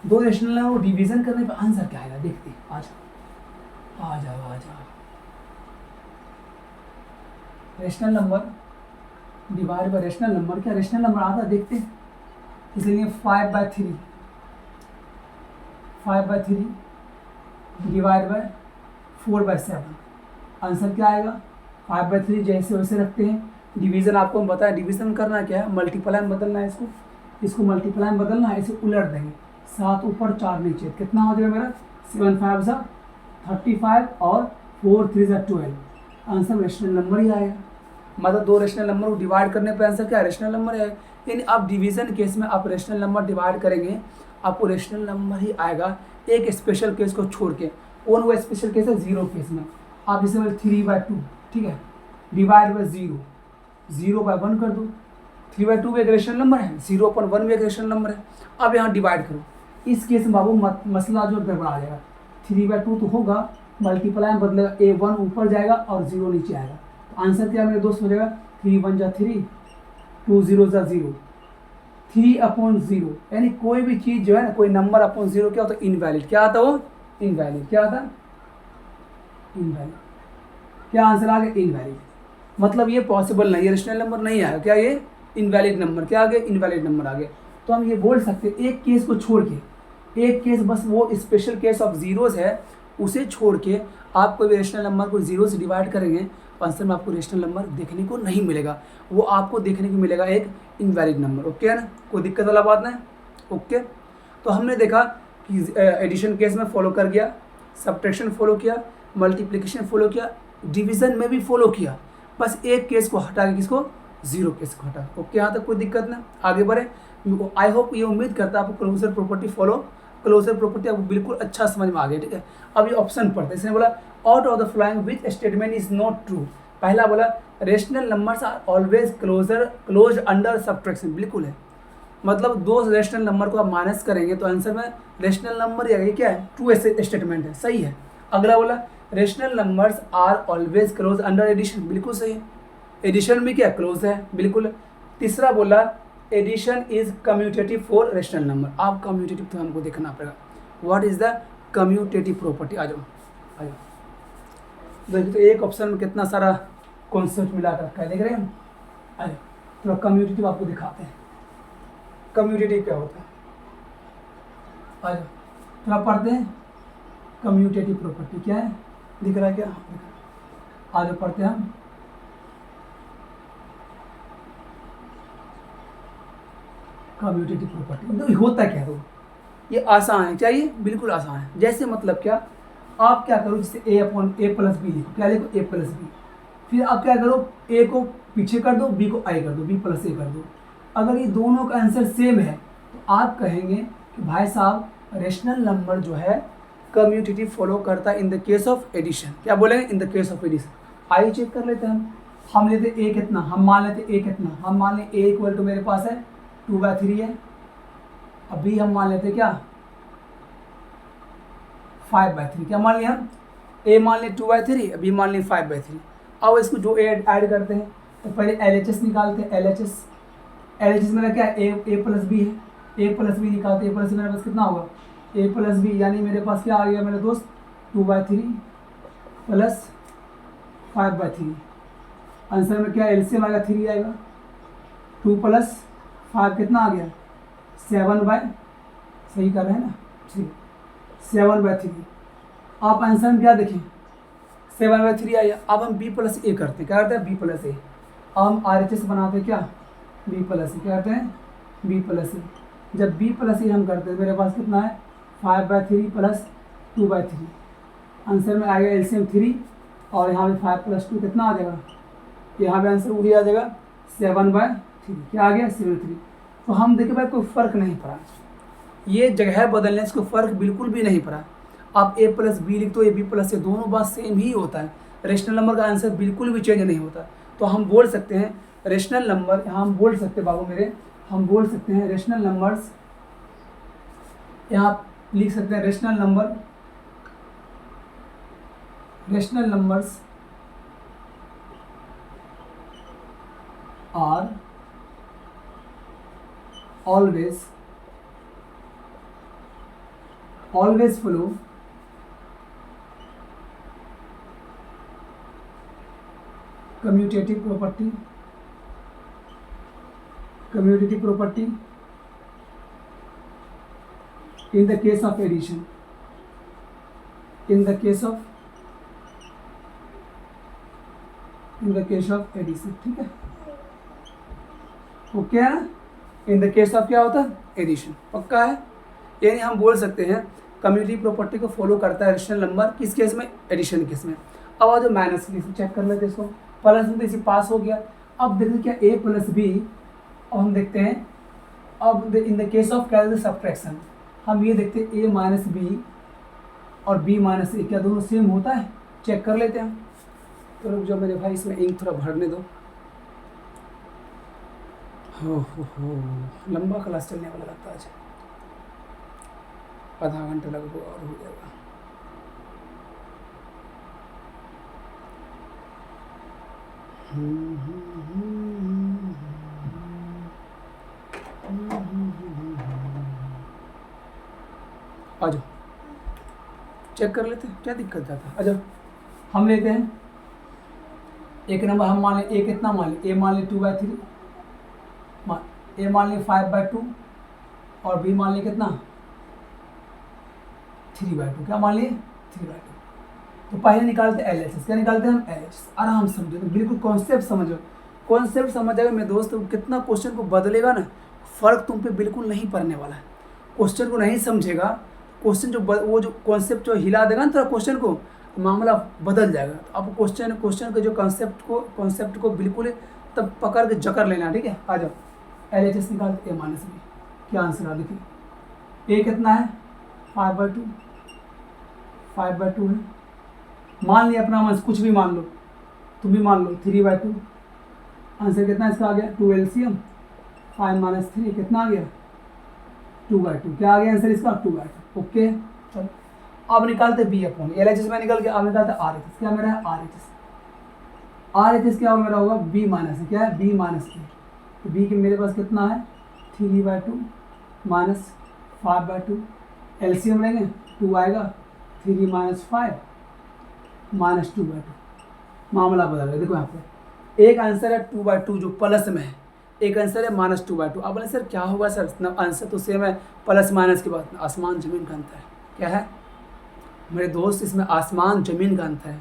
दो रेशनल नंबर डिवीजन करने पर आंसर क्या आएगा देखते हैं। आ जाओ आ जाओ आ जाओ। Rational number divide by rational number, क्या रेशनल नंबर आता है? देखते हैं। इसलिए 5/3 डिवाइड बाय 4/7, आंसर क्या आएगा? 5/3 जैसे वैसे रखते हैं। डिवीज़न आपको हम बताया, डिवीज़न करना क्या है? मल्टीप्लाई में बदलना है, इसको मल्टीप्लाई में बदलना है, इसे उलट देंगे। 7 ऊपर 4 नीचे, कितना हो जाएगा मेरा? 7 5 35 और 4 3 12, आंसर रेशनल नंबर ही आएगा। मतलब दो रेशनल नंबर को डिवाइड करने पर आंसर क्या है? रेशनल नंबर है। यानी आप डिवीज़न केस में आप रेशनल नंबर डिवाइड करेंगे, आपको रेशनल नंबर ही आएगा, एक स्पेशल केस को छोड़ के। और वो स्पेशल केस है 0 केस में। आप जैसे 3/2, ठीक है, डिवाइड बाय 0/1 कर दो। 3/2 भी एक रेशनल नंबर है, 0/1 भी एक रेशनल नंबर है। अब यहाँ डिवाइड करो। इस केस में बाबू मसला जो गड़बड़ा आ जाएगा। 3/2 तो होगा, मल्टीप्लाई में बदलेगा, A1 ऊपर जाएगा और 0 नीचे आएगा। तो आंसर क्या मेरे दोस्त हो जाएगा? 3 1 जा 3, 2 0 जा 0, 3/0। यानी कोई भी चीज़ जो है ना, कोई नंबर अपॉन 0 क्या होता है? इनवैलिड। क्या आता है वो? इनवैलिड। क्या आता है? इनवैलिड। क्या आंसर आ गया? इनवैलिड। मतलब ये पॉसिबल नहीं है, रेशनल नंबर नहीं आया। क्या ये? Invalid number. क्या आ गया? इनवैलिड नंबर आ गया। तो हम ये बोल सकते हैं एक केस को छोड़ के, एक केस बस वो स्पेशल केस ऑफ जीरोज़ है, उसे छोड़ के आप कोई भी रेशनल नंबर को 0 से डिवाइड करेंगे तो आंसर में आपको रेशनल नंबर देखने को नहीं मिलेगा, वो आपको देखने को मिलेगा एक इनवैलिड नंबर। ओके है ना? कोई दिक्कत वाला बात नहीं। ओके, तो हमने देखा कि एडिशन केस में फॉलो कर गया, सब्ट्रैक्शन फॉलो किया, मल्टीप्लिकेशन फॉलो किया, डिवीज़न में भी फॉलो किया। बस एक केस को हटा के, किसको? 0 केस को हटा। ओके, यहाँ तक कोई दिक्कत नहीं, आगे बढ़े। आई होप, ये उम्मीद करता है आपको क्लोजर प्रॉपर्टी क्लोजर प्रॉपर्टी आपको बिल्कुल अच्छा समझ में आ गया। ठीक है, अब ये ऑप्शन पढ़ते हैं। इसने बोला out of the following which statement is not true. पहला बोला rational numbers are always close under subtraction, बिल्कुल है। मतलब दो रेशनल नंबर को आप माइनस करेंगे तो आंसर में रेशनल नंबर ही आएगा। क्या है? ट्रू स्टेटमेंट है, सही है। अगला बोला rational numbers are always close under addition, बिल्कुल सही है। एडिशन भी क्या? क्लोज है, बिल्कुल। तीसरा बोला addition is commutative for rational number. आप कम्यूटेटिव तो हमको देखना पड़ेगा, what is the commutative property. आ जाओ आ जाओ, देखिए तो एक ऑप्शन में कितना सारा कॉन्सेप्ट मिला कर रखा है, देख रहे हैं हम। आ जाओ थोड़ा कम्यूटेटिव आपको दिखाते हैं, कम्यूटेटिव क्या होता है। आ जाओ थोड़ा पढ़ते हैं कम्यूटेटिव प्रॉपर्टी क्या है, दिख रहा है क्या? आ जाओ पढ़ते हैं हम। कम्यूटेटिव प्रॉपर्टी तो होता क्या है? ये आसान है, क्या ये? बिल्कुल आसान है। जैसे मतलब क्या, आप क्या करो, जैसे a प्लस बी लिखो, क्या लिखो? a plus B. फिर आप क्या करो, a को पीछे कर दो, b को i कर दो, b प्लस a कर दो। अगर ये दोनों का आंसर सेम है तो आप कहेंगे कि भाई साहब रेशनल नंबर जो है कम्यूटेटिव फॉलो करता है in the case of addition. क्या बोलेंगे? In the case of addition. आइए चेक कर लेते हैं। हम लेते ए कितना, हम मान लेते ए कितना, हम मान लें ए इक्वल टू मेरे पास है 2/3 है। अब बी हम मान लेते क्या 5/3। क्या मान लिया हम? ए मान लें 2/3, बी मान लें 5/3। अब इसको जो ऐड करते हैं तो पहले LHS निकालते हैं। LHS मेरा क्या है? ए प्लस बी है। ए प्लस बी निकालते हैं। ए प्लस बी मेरे पास कितना होगा? ए प्लस बी, यानी मेरे पास क्या आ गया मेरे दोस्त 2/3 प्लस 5/3। आंसर में क्या एलसीएम आएगा? 3 आएगा। 2 प्लस 5 कितना आ गया? 7/, सही कर रहे हैं ना? ठीक, 7/3। आप आंसर में क्या देखें 7/3 आया। अब हम बी प्लस ए करते हैं। क्या करते हैं? बी प्लस ए। अब हम RHS बनाते हैं क्या बी प्लस ए। क्या करते हैं? बी प्लस ए। जब बी प्लस ए हम करते हैं मेरे पास कितना है 5/3 प्लस 2/3। आंसर में आएगा एलसीएम 3 और यहाँ पे 5 + 2 कितना आ जाएगा? यहाँ पे आंसर वही आ जाएगा 7/3। क्या आ गया? 7/3। तो हम देखिए भाई कोई फ़र्क नहीं पड़ा, ये जगह बदलने से कोई फ़र्क बिल्कुल भी नहीं पड़ा। आप ए प्लस बी लिख दो, ए बी प्लस ए, दोनों बात सेम ही होता है। रेशनल नंबर का आंसर बिल्कुल भी चेंज नहीं होता। तो हम बोल सकते हैं रेशनल नंबर, यहाँ हम बोल सकते हैं बाबू मेरे, हम बोल सकते हैं रेशनल नंबर्स, यहाँ लिख सकते हैं rational numbers are always follow commutative property in the case of addition, ठीक है? ओके है ना? इन द केस ऑफ क्या होता है? एडिशन। पक्का है? यानी हम बोल सकते हैं कम्यूटेटिव प्रॉपर्टी को फॉलो करता है रेशनल नंबर किस केस में? एडिशन केस में। अब आ जाओ माइनस केस, चेक कर लेते हैं इसको। प्लस में तो इसी पास हो गया। अब देखते क्या ए प्लस बी, और हम देखते हैं अब इन द केस ऑफ क्या सब्ट्रैक्शन, हम ये देखते हैं ए माइनस बी और बी माइनस ए क्या दोनों सेम होता है? चेक कर लेते हैं। तो रुक जाओ मेरे भाई, इसमें इंक थोड़ा भरने दो। हो लंबा क्लास चलने वाला लगता है आज, आधा घंटा लगभग और हो जाएगा। आ जाओ चेक कर लेते हैं, क्या दिक्कत जाता है। आ जाओ हम लेते हैं एक नंबर, हम मान लें ए कितना मान लें? ए मान लें 2/3, ए मान लें 5/2 और बी मान लें कितना 3/2। क्या मान लिए? 3/2। तो पहले निकालते हैं LHS। क्या निकालते हैं हम? LHS। आराम समझो, तो बिल्कुल कॉन्सेप्ट समझो। कॉन्सेप्ट समझ आएगा मेरे दोस्त, कितना क्वेश्चन को बदलेगा ना, फ़र्क तुम पे बिल्कुल नहीं पड़ने वाला है। क्वेश्चन को नहीं समझेगा, क्वेश्चन जो वो जो कॉन्सेप्ट जो हिला देगा ना थोड़ा क्वेश्चन को, मामला बदल जाएगा। तो आप क्वेश्चन के जो कॉन्सेप्ट को बिल्कुल तब पकड़ के जकड़ लेना, ठीक है? आ जाओ LHS निकालते ए माइनस बी। क्या आंसर आ देखिए, ए कितना है 5/2 है। मान लिया अपना मन, कुछ भी मान लो, तुम भी मान लो 3/2। आंसर कितना इसका आ गया 2 LCM 5 - 3 कितना आ गया 2/2। क्या आ गया आंसर इसका 2/2। ओके चलो अब निकालते B/, LHS में निकल गया। अब निकालते RHS। क्या मेरा है RHS क्या होगा मेरा होगा B माइनस है। क्या है? B माइनस ए। तो B के मेरे पास कितना है 3/2 माइनस 5/2। LCM लेंगे 2 आएगा, 3 - 5 माइनस 2/2। मामला बदल गया। देखो यहाँ पे एक आंसर है 2/2 जो प्लस में है, एक आंसर है -2/2। अब बोले सर क्या होगा सर, आंसर तो सेम है, प्लस माइनस के बाद आसमान ज़मीन का अंतर है। क्या है मेरे दोस्त? इसमें आसमान ज़मीन का अंतर है।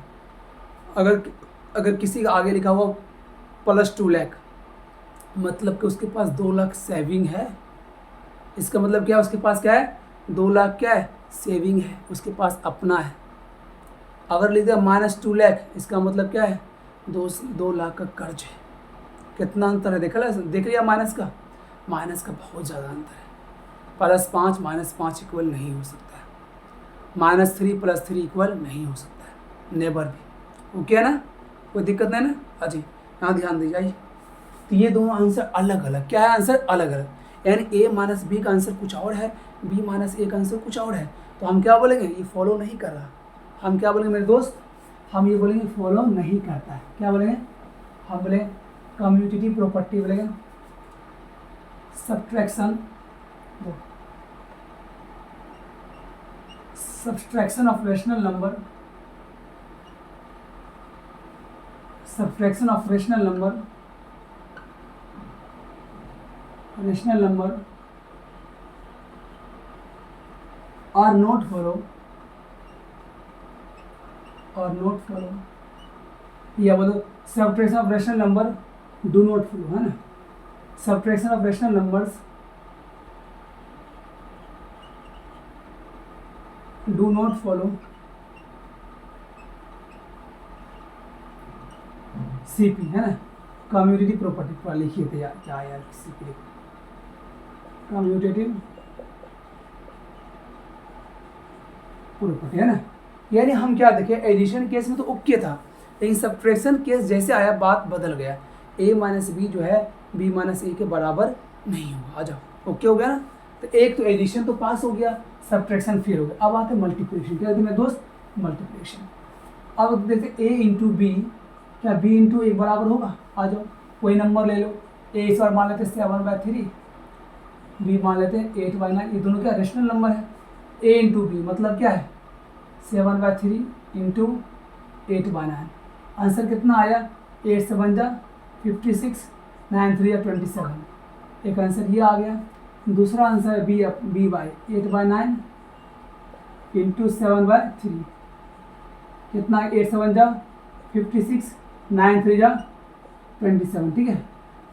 अगर किसी का आगे लिखा हुआ +2 लाख, मतलब कि उसके पास 2 लाख सेविंग है। इसका मतलब क्या है? उसके पास क्या है 2 लाख क्या है सेविंग है, उसके पास अपना है। अगर लिख दिया -2 लाख, इसका मतलब क्या है 2 लाख का कर्ज है। कितना अंतर है देख लिया माइनस का। माइनस का बहुत ज़्यादा अंतर है। +5 -5 इक्वल नहीं हो सकता है, -3 + 3 इक्वल नहीं हो सकता है, नेबर भी। ओके है ना, कोई दिक्कत नहीं ना। हाँ जी, यहाँ ध्यान दी जाइए। तो ये दोनों आंसर अलग अलग, क्या है आंसर अलग अलग, यानी A माइनस बी का आंसर कुछ और है, B माइनस ए का आंसर कुछ और है। तो हम क्या बोलेंगे, ये फॉलो नहीं कर रहा। हम क्या बोलेंगे मेरे दोस्त, हम ये बोलेंगे फॉलो नहीं करता है। क्या बोलेंगे, हम बोलेंगे कम्यूटेटिव प्रॉपर्टी बोलेंगे, subtraction subtraction of rational number, subtraction of rational number are not follow या बोलो subtraction of rational number do not follow, है ना। Subtraction of rational numbers do not follow CP, है ना। कम्यूटेटिव प्रॉपर्टी थोड़ा लिखिए थे यार, क्या यार CP, कम्यूटेटिव प्रॉपर्टी, है ना। यानी हम क्या देखें, एडिशन केस में तो ओके था, लेकिन सब्ट्रैक्शन केस जैसे आया बात बदल गया। A माइनस बी जो है B माइनस ए के बराबर नहीं होगा। आ जाओ, ओके हो गया ना। तो एक तो एडिशन तो पास हो गया, सब्ट्रैक्शन फेल हो गया। अब आते हैं मल्टीप्लिकेशन। क्या मेरे दोस्त, मल्टीप्लिकेशन। अब देखते A इंटू बी, क्या B इंटू ए बराबर होगा। आ जाओ, कोई नंबर ले लो। A इस बार मान लेते 7/3, B मान लेते 8/9। ये दोनों क्या रेशनल नंबर है। A इंटू बी मतलब क्या है 7/3 इंटू 8/9। आंसर कितना आया, 8 से 1 जा 56, 9 3 या 27। एक आंसर ये आ गया। दूसरा आंसर है B बाई 8/9 इंटू 7/3, कितना 8 से 1 जा 56, 9 3 जा 27। ठीक है,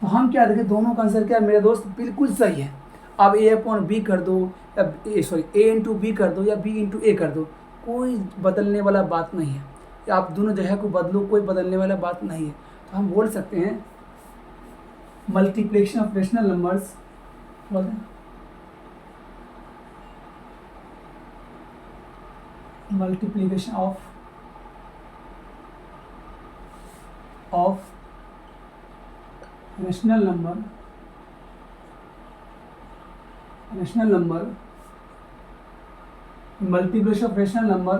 तो हम क्या देखें, दोनों का आंसर क्या है मेरे दोस्त, बिल्कुल सही है। अब A/B कर दो, या A इंटू बी कर दो, या B इंटू ए कर दो, कोई बदलने वाला बात नहीं है। या आप दोनों जगह को बदलो, कोई बदलने वाला बात नहीं है। तो हम बोल सकते हैं मल्टीप्लिकेशन ऑफ रेशनल नंबर्स, बोलते हैं multiplication of rational number multiplication of rational number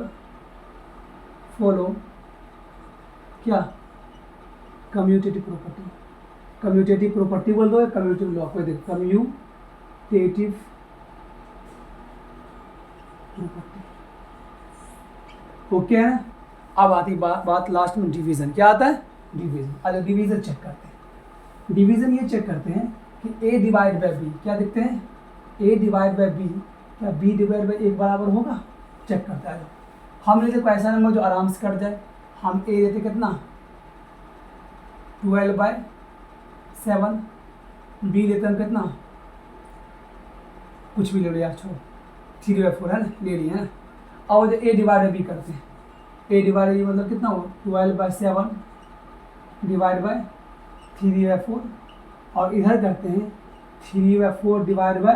follow क्या, कम्यूटेटिव प्रॉपर्टी। कम्यूटेटिव प्रॉपर्टी बोल दो या कम्यूटेटिव लॉ, कोई देखो, कम्यूटेटिव प्रॉपर्टी। ओके है। अब आती बात लास्ट में डिवीजन। क्या आता है, डिवीजन। अगर डिवीजन चेक करते हैं, डिवीजन ये चेक करते हैं कि A डिवाइड बाई बी, क्या देखते हैं A डिवाइड बाई बी, क्या B डिवाइड बाई 1 बराबर होगा। चेक करते हैं। हम लेते कोई ऐसा नंबर जो आराम से कट जाए। हम A लेते कितना 12/7, B लेते हम कितना, कुछ भी ले लो यार, छोड़ो 3/4 है ना, ले लिया है ना। और जो A डिवाइड बाई B करते हैं, A डिवाइड बाई मतलब कितना हो 12/7 डिवाइड बाई 3/4, और इधर करते हैं 3/4 डिवाइड बाई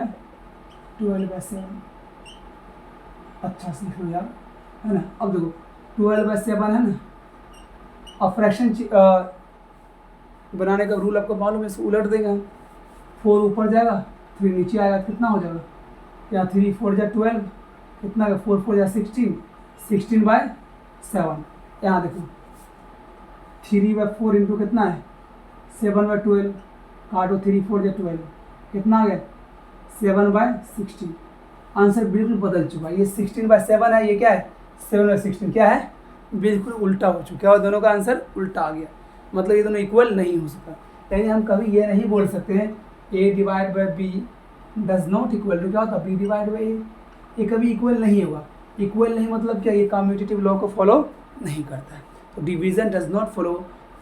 12/7। अच्छा सीख लो यार, है ना। अब देखो 12/7 है ना। अब फ्रैक्शन बनाने का रूल आपको मालूम है, इसको उलट देंगे हम। 4 ऊपर जाएगा, 3 नीचे आएगा, कितना हो जाएगा, या 3 4 जा 12, कितना 4 4 जा 16, 16/7। यहाँ देखो 3/4 इंटू कितना है 7/12, काटो 3 4 जा 12, कितना आ गया 7/16। आंसर बिल्कुल बदल चुका है, ये 16/7 है, ये क्या है 7/16, क्या है बिल्कुल उल्टा हो चुका है, और दोनों का आंसर उल्टा आ गया। मतलब ये दोनों इक्वल नहीं हो सकता। यानी हम कभी ये नहीं बोल सकते हैं A divide by B does not equal to क्या होता है B डिवाइड बाई ए। ये कभी इक्वल नहीं होगा। इक्वल नहीं मतलब क्या, ये कम्यूटेटिव लॉ को फॉलो नहीं करता है। तो division does not follow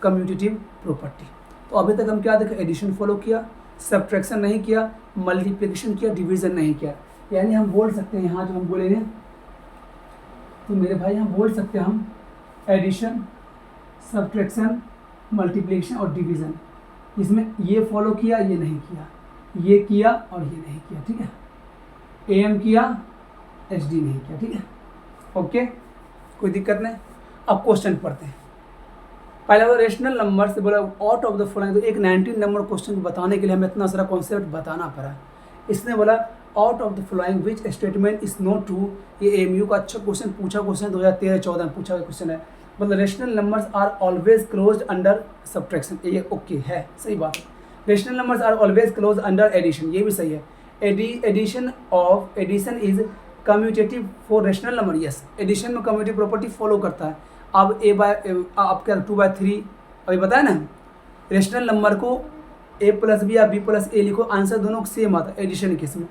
commutative property. तो अभी तक हम क्या देखें, एडिशन फॉलो किया, सब्ट्रैक्शन नहीं किया, मल्टीप्लिकेशन किया, डिवीजन नहीं किया। यानी हम बोल सकते हैं यहाँ जो हम बोलेंगे, तो मेरे भाई हम बोल सकते हैं हम एडिशन, सब्ट्रैक्शन, मल्टीप्लिकेशन और डिवीज़न, इसमें ये फॉलो किया, ये नहीं किया। ये किया और ये नहीं किया, ठीक है, AM किया, HD नहीं किया, ठीक है, ओके, कोई दिक्कत नहीं। अब क्वेश्चन पढ़ते हैं। पहले वो रेशनल नंबर से बोला आउट ऑफ द फॉलोइंग, तो एक 19 नंबर क्वेश्चन को बताने के लिए हमें इतना सारा कॉन्सेप्ट बताना पड़ा। इसने बोला out of the following which statement is not true. ये AMU का अच्छा क्वेश्चन पूछा, क्वेश्चन 2013-14 में पूछा हुआ क्वेश्चन है। मतलब rational numbers are always close under subtraction, ये ओके है, सही बात है। Rational numbers are always close under addition, ये भी सही है। Addition is commutative for rational number, yes, addition में कम्यूटेटिव प्रॉपर्टी फॉलो करता है। अब आपका 2/3 अभी बताया ना, रेशनल नंबर को A+B या B+A लिखो, आंसर दोनों सेम आता है एडिशन केस में।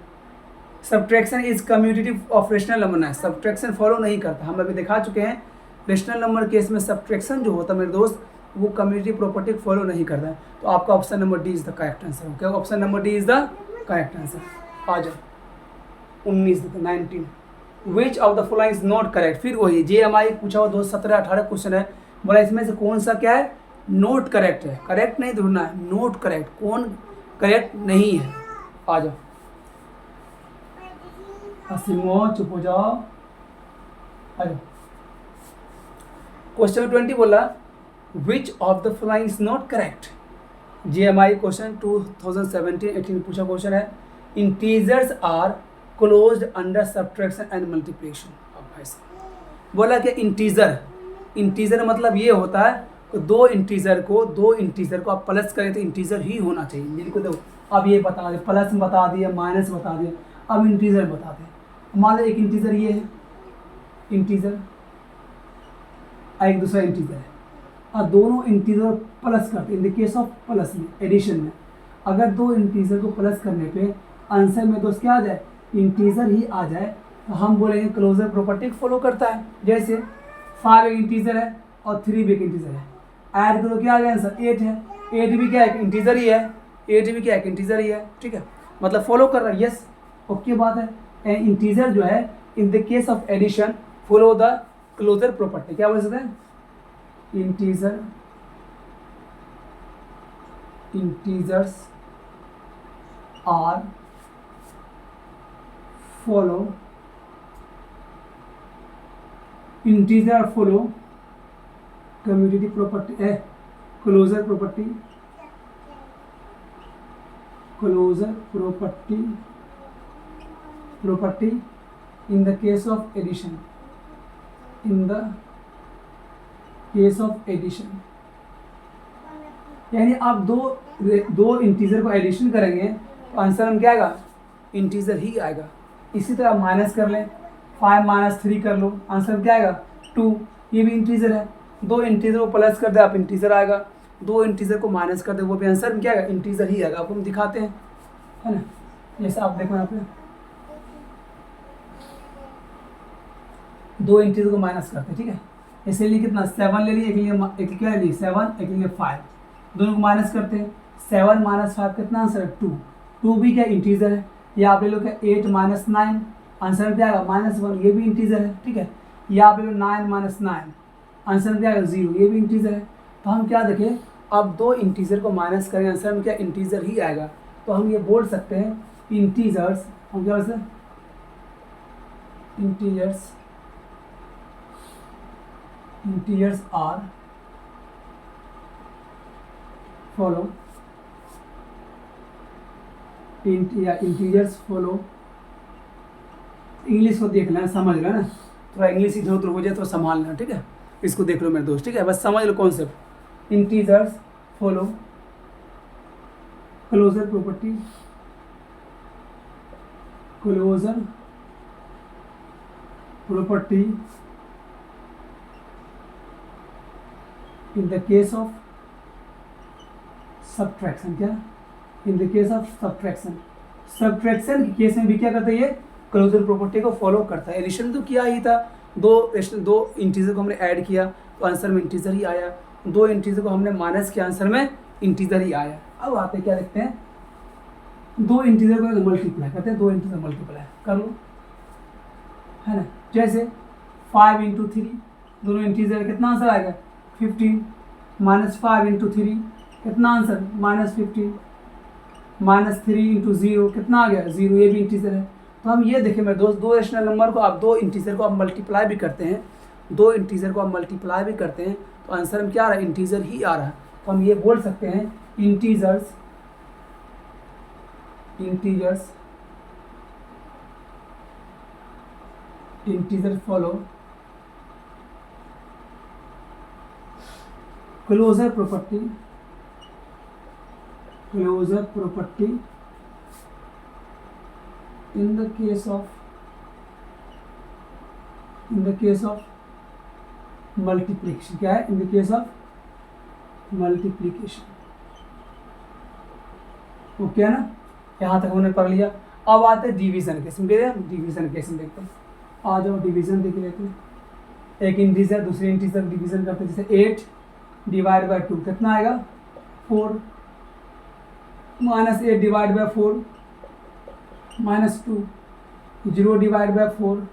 Subtraction is commutative of rational number ना, सब्ट्रैक्शन फॉलो नहीं करता। हम अभी दिखा चुके हैं रेशनल नंबर केस में सब्ट्रैक्शन जो होता है मेरे दोस्त, वो कम्यूटेटिव प्रॉपर्टी फॉलो नहीं करता है। तो आपका option number D is the correct answer. क्या option number D is the correct answer. आ जाओ 19 which of the following is not correct. फिर वही JMI पूछा हुआ 2017-18 क्वेश्चन है, बोला इसमें से कौन सा क्या है नोट करेक्ट है, करेक्ट नहीं ढूंढना है, नोट करेक्ट, कौन करेक्ट नहीं है। आ जाओ हसीमो, चुप हो जाओ, आ जाओ। क्वेश्चन 20 बोला which of the following is not correct. JMI question 2017-18 पूछा क्वेश्चन है, integers are closed under subtraction and multiplication. अब भाई साहब बोला कि इंटीजर मतलब ये होता है कि दो इंटीजर को आप प्लस करें तो इंटीजर ही होना चाहिए। जिनको दो अब ये बता दें, प्लस बता दिया, माइनस बता दिया, अब इंटीजर बता दें। मान लो एक इंटीजर ये है, इंटीजर एक दूसरा इंटीजर है, और दोनों इंटीजर प्लस करते हैं। इन द केस ऑफ प्लस में, एडिशन में, अगर दो इंटीजर को प्लस करने पे आंसर में दोस्त क्या आ जाए, इंटीजर ही आ जाए, तो हम बोलेंगे क्लोजर प्रॉपर्टी फॉलो करता है। जैसे 5 एक इंटीजर है और 3 भी एक इंटीजर है, ऐड करो क्या आ गया आंसर 8 है, 8 भी क्या है इंटीजर ही है, 8 भी क्या है इंटीजर ही है, ठीक है, मतलब फॉलो कर रहा है, यस ओके बात है। इंटीजर जो है in the case of addition follow the closure property, क्या बोल सकते हैं, integers are follow commutative property closure property in the case of addition, यानी आप दो इंटीजर को एडिशन करेंगे तो आंसर हम क्या आएगा, इंटीजर ही आएगा। इसी तरह माइनस कर लें, 5 - 3 कर लो, आंसर क्या आएगा 2, ये भी इंटीजर है। दो इंटीजर को प्लस कर दे आप इंटीजर आएगा, दो इंटीजर को माइनस कर दे वो भी आंसर क्या आएगा, इंटीजर ही आएगा। आपको हम दिखाते हैं, है ना, जैसे आप देखो यहाँ पे दो इंटीजर को माइनस करते हैं, ठीक है, इसके लिए कितना 7 ले लिए, एक क्या ले लिए 7, एक लिए 5, दोनों को माइनस करते हैं। 7 - 5 कितना आंसर है 2, 2 भी क्या इंटीजर है। या आप ले लो क्या 8 - 9 आंसर क्या आएगा -1, ये भी इंटीजर है, ठीक है। या आप ले लो 9 - 9 आंसर क्या आएगा 0, ये भी इंटीजर है। तो हम क्या देखें, अब दो इंटीजर को माइनस करें आंसर में क्या इंटीजर ही आएगा। तो हम ये बोल सकते हैं इंटीजर्स, हम क्या बोल सकते हैं, integers are follow integers follow. English को देख लेना, समझ लेना, थोड़ा इंग्लिश इधर उधर हो जाए तो संभाल लेना, ठीक है, इसको देख लो मेरे दोस्त, ठीक है, बस समझ लो concept. Integers follow closure property in the case of subtraction. क्या in the case of subtraction के केस में भी क्या करता है, ये क्लोजर प्रॉपर्टी को फॉलो करता है। एडिशन तो किया ही था, दो इंटीजर को हमने ऐड किया तो आंसर में इंटीजर ही आया, दो इंटीजर को हमने माइनस किया आंसर में इंटीजर ही आया। अब आते क्या देखते हैं, दो इंटीजर को मल्टीप्लाई करते हैं, दो इंटीजर मल्टीप्लाई कर लो, है ना, जैसे 5 × 3 दोनों इंटीजर कितना आंसर आएगा 15, -5 × 3 कितना आंसर -15, -3 इंटू 0 कितना आ गया 0, ये भी इंटीजर है। तो हम ये देखें मेरे दोस्त, दो रेशनल नंबर को आप दो इंटीजर को आप मल्टीप्लाई भी करते हैं, दो इंटीजर को आप मल्टीप्लाई भी करते हैं तो आंसर में क्या आ रहा है, इंटीजर ही आ रहा है। तो हम ये बोल सकते हैं integers follow closure property in the case of multiplication। क्या है, in the case of multiplication। Okay है ना, यहाँ तक हमने पढ़ लिया। अब आते हैं डिवीजन केस में, डिवीजन केस में देखते हैं। आ जाओ डिवीजन देख लेते हैं। एक इंटीजर दूसरे इंटीजर डिवीजन करते हैं, जैसे 8 डिवाइड बाय 2 कितना आएगा 4, -8 divide by 4 -2, 0 divide by 4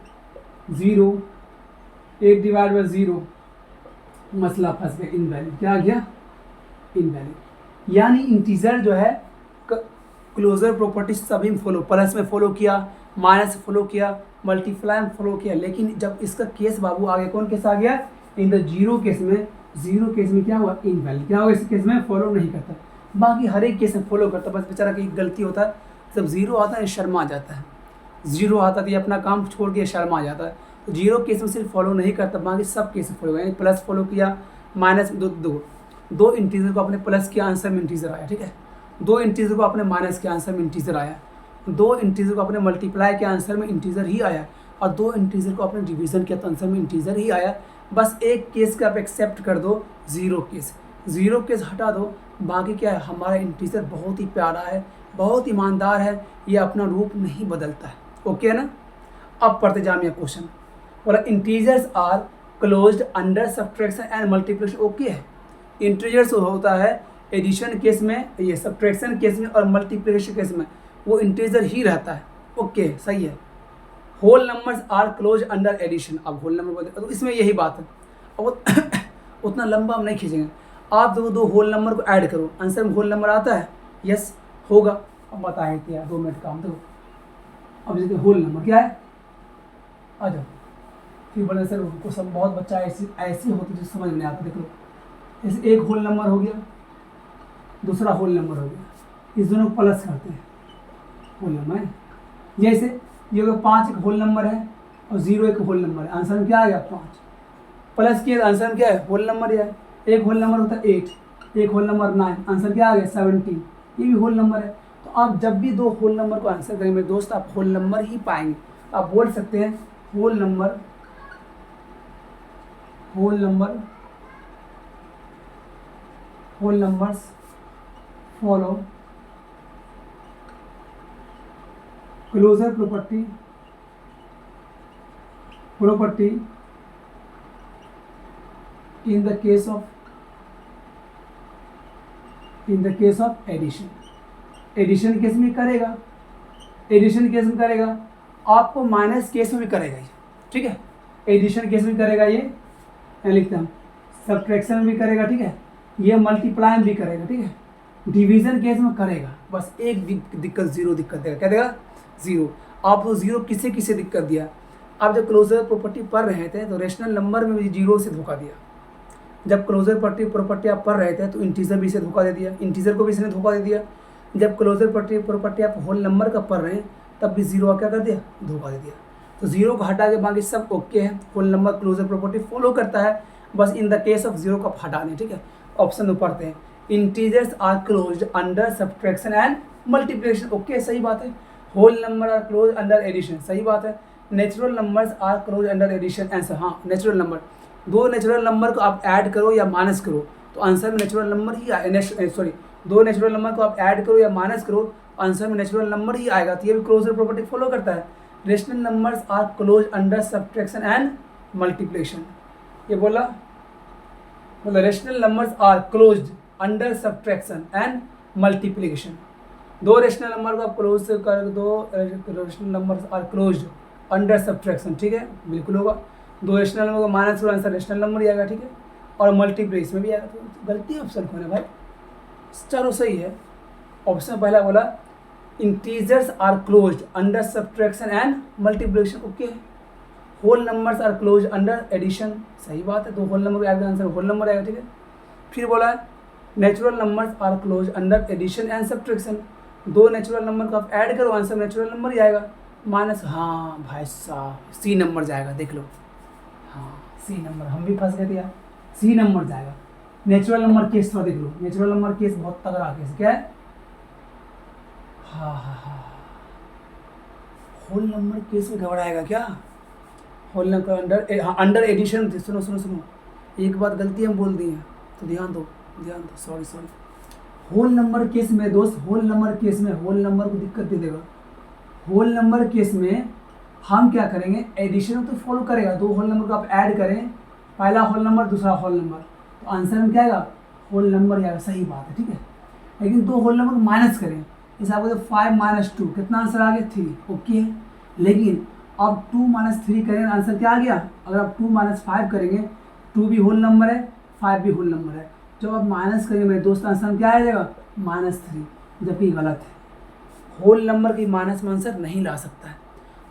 0, 8 divide by 0, मसला फंस गया, इनवैलिड। क्या आ गया, इनवैलिड। यानी इंटीजर जो है क्लोजर प्रॉपर्टी सभी में फॉलो, प्लस में फॉलो किया, माइनस फॉलो किया, मल्टीप्लाई में फॉलो किया, लेकिन जब इसका केस बाबू आगे कौन केस आ गया, इन द जीरो केस में क्या हुआ, इनवैलिड। क्या हुआ, इस केस में फॉलो नहीं करता, बाकी हर एक केस में फॉलो करता। बस बेचारा की गलती होता है, जब जीरो आता है शर्मा जाता है, जीरो आता तो ये अपना काम छोड़ के शर्मा जाता है। तो जीरो केस में सिर्फ फॉलो नहीं करता, बाकी सब केस में फॉलो, यानी प्लस फॉलो किया, माइनस दो इंटीजर को आपने प्लस किया, आंसर में इंटीजर आया, ठीक है। दो इंटीजर को आपने माइनस किया, आंसर में इंटीजर आया। दो इंटीजर को आपने मल्टीप्लाई किया, आंसर में इंटीजर ही आया। और दो इंटीजर को आपने डिवीजन किया तो आंसर में इंटीजर ही आया। बस एक केस का आप एक्सेप्ट कर दो, जीरो केस हटा दो, बाकी क्या है, हमारा इंटीजर बहुत ही प्यारा है, बहुत ईमानदार है, ये अपना रूप नहीं बदलता है। ओके है ना। अब पढ़ते जामिया क्वेश्चन, बोला integers are closed under subtraction and multiplication. Okay है, इंटीजर्स होता है एडिशन केस में, ये सब्ट्रैक्शन केस में और मल्टीप्लिकेशन केस में वो इंटीजर ही रहता है। ओके सही है। Whole numbers are close under addition. अब होल नंबर बोलते तो इसमें यही बात है। अब उतना लंबा हम नहीं खींचेंगे। आप दो होल नंबर को ऐड करो, आंसर में होल नंबर आता है, यस होगा। अब बताए थे यार 2 मिनट काम दो। अब जैसे होल नंबर क्या है, आ जाओ। फिर बोले सर उनको सब बहुत बच्चा ऐसी होती जो समझ में आता। देखो जैसे एक होल नंबर हो गया, दूसरा होल नंबर हो गया, इस दोनों को प्लस करते हैं, होल नंबर है। जैसे ये 5 एक होल नंबर है और 0 एक होल नंबर है, आंसर में क्या आ गया 5, प्लस किया आंसर में क्या है, होल नंबर है। एक होल नंबर होता है 8, एक होल नंबर 9, आंसर क्या आ गया 17, ये भी होल नंबर है। तो आप जब भी दो होल नंबर को आंसर करेंगे मेरे दोस्त, आप होल नंबर ही पाएंगे। आप बोल सकते हैं whole numbers follow closure property in the case of addition. Addition case में करेगा, आपको माइनस केस में भी करेगा ये, ठीक है। एडिशन केस में करेगा ये, मैं लिखता हूँ, सब्ट्रैक्शन में भी करेगा, ठीक है। ये मल्टीप्लाई में भी करेगा, ठीक है। डिवीजन केस में करेगा, बस एक दिक्कत जीरो दिक्कत देगा। क्या देगा, जीरो। आप तो जीरो किसे दिक्कत दिया, आप जब क्लोजर प्रॉपर्टी पढ़ रहे थे तो रेशनल नंबर में भी जीरो से धोखा दिया। जब क्लोजर प्रॉपर्टी आप पढ़ रहे थे तो इंटीजर भी इसे धोखा दे दिया, इंटीजर को भी इसने धोखा दे दिया। जब क्लोजर प्रॉपर्टी आप होल नंबर का पढ़ रहे हैं तब भी जीरो क्या कर दिया, धोखा दे दिया। तो जीरो को हटा के बाकी सब ओके है, whole number closure property follow करता है, बस in the case of zero को हटा दें, ठीक है। ऑप्शन में पढ़ते हैं integers are closed under subtraction and multiplication. Okay सही बात है। Whole number are close under addition, सही बात है। Natural numbers are close under addition, answer हाँ नेचुरल नंबर। दो नेचुरल नंबर को आप ऐड करो या माइनस करो तो आंसर में नेचुरल नंबर ही दो नेचुरल नंबर को आप ऐड करो या माइनस करो, आंसर में नेचुरल नंबर ही आएगा। तो ये भी क्लोजर प्रॉपर्टी फॉलो करता है। Rational numbers are close under subtraction and multiplication. ये बोला मतलब rational numbers are closed under subtraction and multiplication. दो रेशनल नंबर को आप क्लोज कर दो, rational numbers are closed under subtraction, ठीक है बिल्कुल होगा। दो रेशनल नंबर को माइनस करो, आंसर रेशनल नंबर ही आएगा, ठीक है। और मल्टीप्लिकेशन में भी आएगा। तो गलती ऑप्शन कौन है भाई, चारों सही है। ऑप्शन पहला बोला integers are closed under subtraction and multiplication, okay. Whole numbers are closed under addition, सही बात है, तो होल नंबर का आंसर होल नंबर आएगा, ठीक है। फिर बोला natural numbers are close under addition and subtraction, दो नेचुरल नंबर को आप ऐड करो आंसर नेचुरल नंबर ही आएगा माइनस, हाँ भाई साहब सी नंबर जाएगा, देख लो, हाँ सी नंबर, हम भी फंस गए थे यार, सी नंबर जाएगा। नेचुरल नंबर केस थोड़ा देख लो, नेचुरल नंबर केस बहुत तगड़ा केस क्या है, हाँ होल नंबर केस में घबराएगा क्या, होल नंबर अंडर, हाँ अंडर एडिशन, सुनो सुनो सुनो, एक बात गलती हम बोल दी हैं तो ध्यान दो, सॉरी। होल नंबर केस में दोस्त, होल नंबर केस में होल नंबर को दिक्कत दे देगा। होल नंबर केस में हम क्या करेंगे, एडिशन तो फॉलो करेगा, दो होल नंबर को आप ऐड करें, पहला होल नंबर दूसरा होल नंबर, तो आंसर में क्या आएगा, होल नंबर आएगा, सही बात है, ठीक है। लेकिन दो होल नंबर को माइनस करें, जैसे आपको 5 - 2 कितना आंसर आ गया 3, ओके है। लेकिन अब 2 - 3 करें आंसर क्या आ गया, अगर आप 2 - 5 करेंगे, 2 भी होल नंबर है 5 भी होल नंबर है, जब आप माइनस करेंगे मेरे दोस्त आंसर क्या आ जाएगा -3, जबकि गलत है, होल नंबर की माइनस में आंसर नहीं ला सकता है।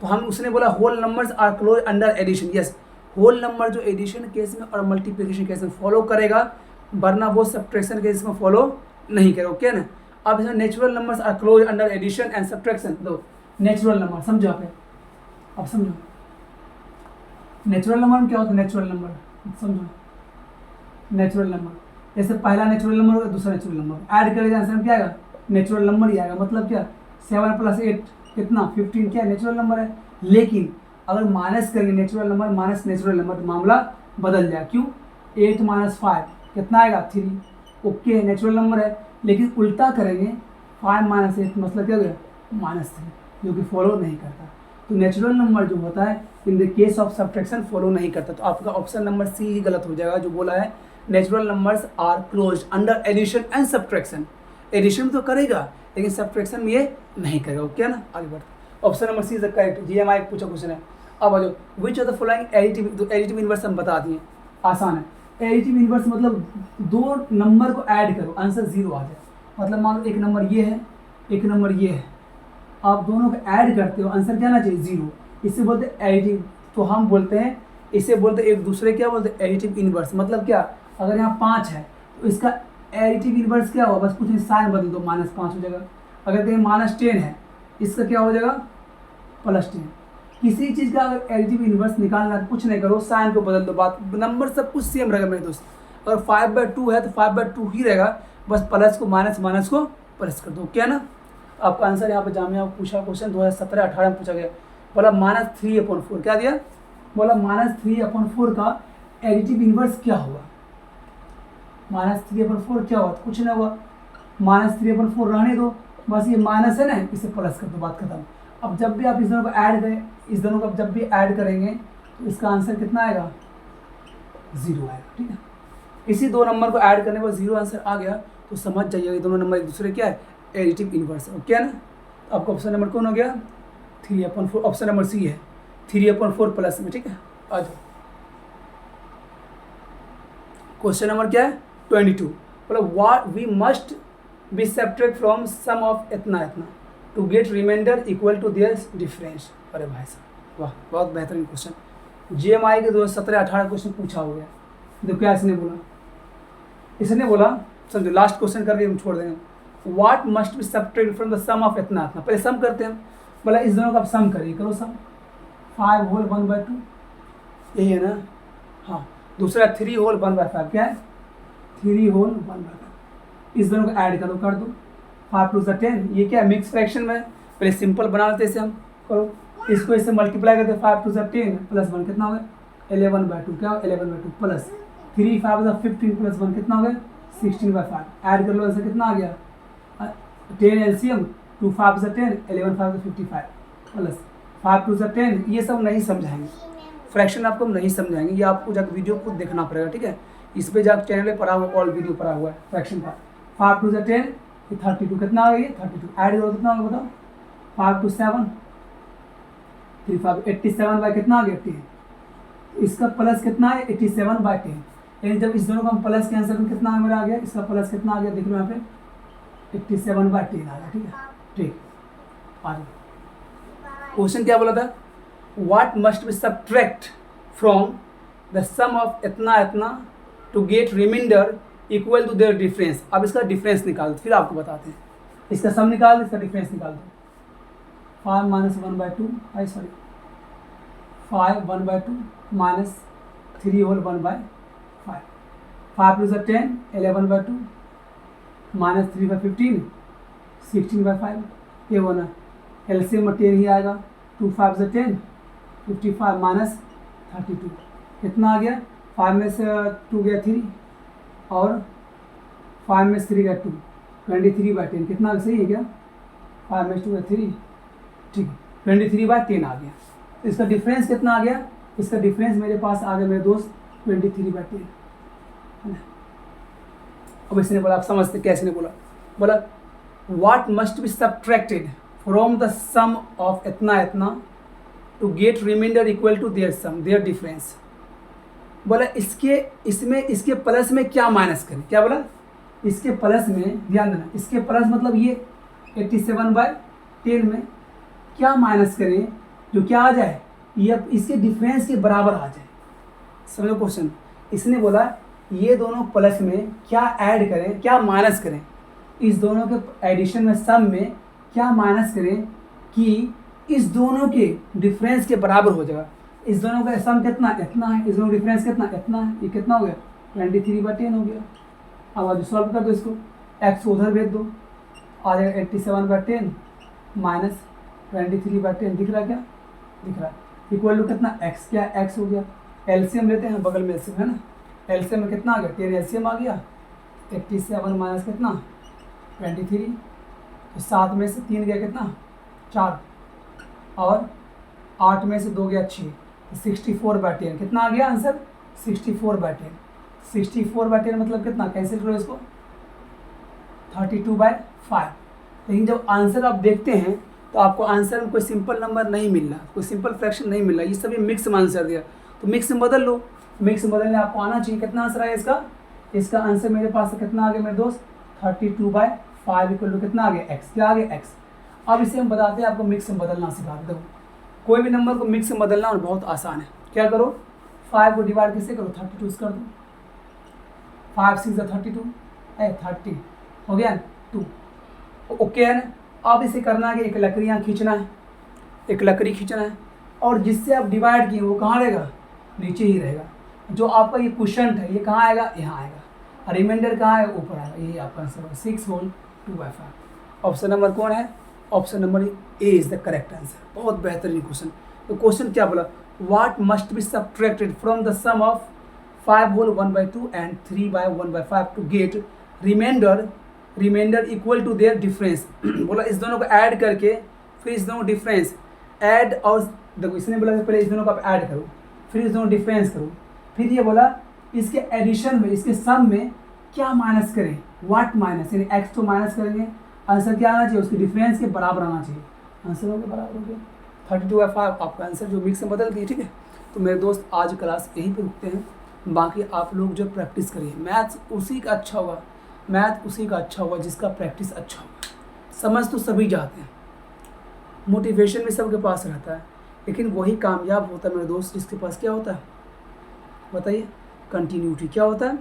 तो हम उसने बोला whole numbers are close under addition, yes whole number जो एडिशन केस में और मल्टीप्लिकेशन केस में फॉलो करेगा, वरना वो सब्ट्रैक्शन केस में फॉलो नहीं करेगा, ओके ना। अब इसमें natural numbers are close under addition and subtraction, दो नेचुरल नंबर समझो आप, अब समझो नेचुरल नंबर में क्या होता है, नेचुरल नंबर समझो, नेचुरल नंबर जैसे पहला नेचुरल नंबर होगा दूसरा नेचुरल नंबर ऐड करेगा आंसर में क्या आएगा, नेचुरल नंबर ही आएगा, मतलब क्या 7 + 8 कितना 15, क्या नेचुरल नंबर है। लेकिन अगर माइनस करेंगे natural number minus natural number तो मामला बदल जाए, क्यों 8 - 5 कितना आएगा 3, ओके नेचुरल नंबर है। लेकिन उल्टा करेंगे 5 - 8 मतलब क्या हो गया -3, जो कि फॉलो नहीं करता। तो नेचुरल नंबर जो होता है in the case of subtraction follow नहीं करता, तो आपका ऑप्शन नंबर सी ही गलत हो जाएगा, जो बोला है natural numbers are close under addition and subtraction, addition तो करेगा लेकिन सब्ट्रैक्शन में ये नहीं करेगा, ओके ना। आगे बढ़ते, option number C is the correct, GMI पूछा क्वेश्चन है। अब आ जाओ, which of the following additive, तो एडिटिव इनवर्स हम बता दिए, आसान है। एडिटिव इनवर्स मतलब दो नंबर को ऐड करो आंसर 0 आ जाए, मतलब मान लो एक नंबर ये है एक नंबर ये है, आप दोनों को ऐड करते हो आंसर क्या आना चाहिए 0, इसे बोलते हैं एडिटिव। तो हम बोलते हैं इसे बोलते हैं एक दूसरे क्या बोलते हैं एडिटिव इनवर्स, मतलब क्या अगर यहाँ 5 है तो इसका एडिटिव इनवर्स क्या होगा, बस कुछ साइन बदल दो -5 हो जाएगा। अगर कहीं -10 है इसका क्या हो जाएगा +10। किसी चीज़ का अगर एडिटिव इनवर्स निकालना है कुछ नहीं करो, साइन को बदल दो, बात नंबर सब कुछ सेम रहेगा मेरे दोस्त। अगर 5/2 है तो 5/2 ही रहेगा, बस प्लस को माइनस को प्लस कर दो, क्या ना। आपका आंसर यहाँ पे जामिया पूछा क्वेश्चन 2017-18 में पूछा गया, बोला -3/4, क्या दिया, बोला -3/4 का एडिटिव इनवर्स क्या होगा, -3/4 क्या हुआ, कुछ नहीं हुआ, -3/4 रहने दो, बस ये माइनस है ना इसे प्लस कर दो, बात खत्म। अब जब भी आप इस दोनों को ऐड करें, इस दोनों को जब भी ऐड करेंगे तो इसका आंसर कितना आएगा 0 आएगा, ठीक है। इसी दो नंबर को ऐड करने पर 0 आंसर आ गया तो समझ जाइए ये दोनों नंबर एक दूसरे क्या है एडिटिव इनवर्स है, ओके ना। आपका ऑप्शन नंबर कौन हो गया 3/4, ऑप्शन नंबर सी है 3/4 प्लस में, ठीक है। आ जाओ, क्वेश्चन नंबर क्या है 22, मतलब what we must be subtract from sum of इतना to get remainder equal to their difference. अरे भाई साहब वाह, बहुत बेहतरीन क्वेश्चन। GMI के 2017-18 क्वेश्चन पूछा हो गया। देखो क्या इसने बोला समझो, लास्ट क्वेश्चन करके हम छोड़ देंगे। What must be subtract from the sum of इतना, पहले सम करते हैं, बोला इस दोनों का आप सम करिए, करो सम 5 होल 1/2 यही है ना, हाँ। दूसरा 3 होल 1/5 क्या है 3 होल 1/5, इस दोनों को ऐड करो, कर दो 5 + 10, ये क्या है मिक्स फ्रैक्शन में, पहले सिंपल बना लेते इसे हम, करो इसको इससे मल्टीप्लाई करते 5 + 10 + 1 कितना हो गया 11/2, क्या 11/2 प्लस 3 5 15 + 1 कितना हो गया 16/5, ऐड कर लो ऐसे कितना आ गया 10 LCM 2 5 + 10 11 5 55 प्लस 5 + 10, ये सब नहीं समझाएंगे, फ्रैक्शन आपको नहीं समझाएंगे, ये आपको जाकर वीडियो खुद देखना पड़ेगा, ठीक है। इस पे जाकर चैनल पे पढ़ा हुआ ऑल वीडियो पढ़ा हुआ है फ्रैक्शन का। 5 + 10 32 कितना आ गया 32, ऐड करो कितना होगा बताओ 5 + 7 3 5 87 बाई कितना आ गया 10, इसका प्लस कितना है 87/10, यानी जब इस दोनों का हम प्लस के आंसर में कितना मेरा आ गया, इसका प्लस कितना आ गया देख लो यहाँ पे 87/10 आ गया। ठीक है, ठीक। आगे क्वेश्चन क्या बोला था, what must be subtract from the sum of इतना इतना to get remainder equal to their difference. अब इसका डिफरेंस निकाल दो, फिर आपको बताते हैं। इसका सम निकाल दो, इसका डिफरेंस निकाल दो। 5 - 1/2 सॉरी 5 1/2 माइनस 3 होल 1/5 5 + 10 11/2 माइनस 3/15 16/5 ये होना एलसीएम में 10 ही आएगा। 2 5 + 10 55 माइनस 32 कितना आ गया, 5 में से 2 गया 3 और 5 में से 3 गया 2 23/10 कितना सही है क्या, 5 में से 2 गया 3 ठीक है 23/10 आ गया। इसका डिफरेंस कितना आ गया, इसका डिफरेंस मेरे पास आ गया मेरे दोस्त 23/10 है ना। अब इसने बोला, आप समझते कैसे ने बोला what must be subtracted from the sum of इतना इतना to get remainder equal to their sum their difference. बोला इसके प्लस में क्या माइनस करें, क्या बोला, इसके प्लस में ध्यान देना, इसके प्लस मतलब ये 87/10 में क्या माइनस करें जो क्या आ जाए, ये इसके डिफरेंस के बराबर आ जाए। समझो क्वेश्चन, इसने बोला ये दोनों प्लस में क्या ऐड करें, क्या माइनस करें, इस दोनों के एडिशन में सम में क्या माइनस करें कि इस दोनों के डिफरेंस के बराबर हो जाएगा। इस दोनों का सम कितना इतना है, इस दोनों डिफरेंस कितना इतना है, ये कितना हो गया 23/10 हो गया। अब आज सॉल्व कर दो इसको, एक्स उधर भेज दो, आ जाएगा 87/10 माइनस 23/10 दिख रहा क्या, दिख रहा इक्वल टू कितना एक्स, क्या एक्स हो गया। एलसीएम लेते हैं, बगल में एलसीएम है ना, एलसीएम में कितना आ गया 10 एलसीएम आ गया 87 माइनस कितना 23 तो 7 में से 3 गया कितना 4 और 8 में से 2 गया 6 64/10 कितना आ गया आंसर 64/10 64/10 मतलब कितना, कैंसिल करो इसको 32/5। लेकिन जब आंसर आप देखते हैं तो आपको आंसर में कोई सिंपल नंबर नहीं मिल रहा, कोई सिंपल फ्रैक्शन नहीं मिल रहा, ये सभी मिक्स में आंसर दिया, तो मिक्स में बदल लो। मिक्स में बदलने आपको आना चाहिए। कितना आंसर आया इसका आंसर मेरे पास कितना आ गया मेरे दोस्त 32/5 इक्वल टू कितना आ गया एक्स, क्या आ गया एक्स। अब इसे हम बताते हैं, आपको मिक्स में बदलना सिखा दो। कोई भी नंबर को मिक्स में बदलना और बहुत आसान है। क्या करो 5 को डिवाइड कैसे करो 32 से कर दो, 5 6 32 30 हो गया 2 ओके है ना। अब इसे करना है कि एक लकड़ी यहाँ खींचना है, एक लकड़ी खींचना है और जिससे आप डिवाइड किए वो कहाँ रहेगा, नीचे ही रहेगा। जो आपका ये क्वेश्चन है ये कहाँ आएगा, यहाँ आएगा। रिमाइंडर कहाँ है, ऊपर आएगा। यही आपका आंसर होगा 6 होल 2/5। ऑप्शन नंबर कौन है, option number A is the correct answer. बहुत बेहतरीन क्वेश्चन। तो क्वेश्चन क्या बोला, what must be subtracted from the sum of 5 whole 1/2 and 3/1/5 to get remainder equal to their difference. बोला इस दोनों को ऐड करके फिर इस दोनों डिफरेंस ऐड, और देखो इसने बोला कि पहले इस दोनों को आप ऐड करो फिर इस दोनों डिफरेंस करो, फिर ये बोला इसके एडिशन में इसके सम में क्या माइनस करें, व्हाट माइनस, यानी एक्स तो माइनस करेंगे, आंसर क्या आना चाहिए उसके डिफरेंस के बराबर आना चाहिए। आंसर हो गया बराबर हो गया 32/5 आपका आंसर, जो मिक्स में बदल दिए। ठीक है, तो मेरे दोस्त आज क्लास यहीं पे रुकते हैं। बाकी आप लोग जो प्रैक्टिस करिए, मैथ्स उसी का अच्छा होगा, मैथ उसी का अच्छा होगा जिसका प्रैक्टिस अच्छा होगा। समझ तो सभी जाते हैं, मोटिवेशन भी सबके पास रहता है, लेकिन वही कामयाब होता है मेरे दोस्त जिसके पास क्या होता है बताइए, कंटिन्यूटी। क्या होता है,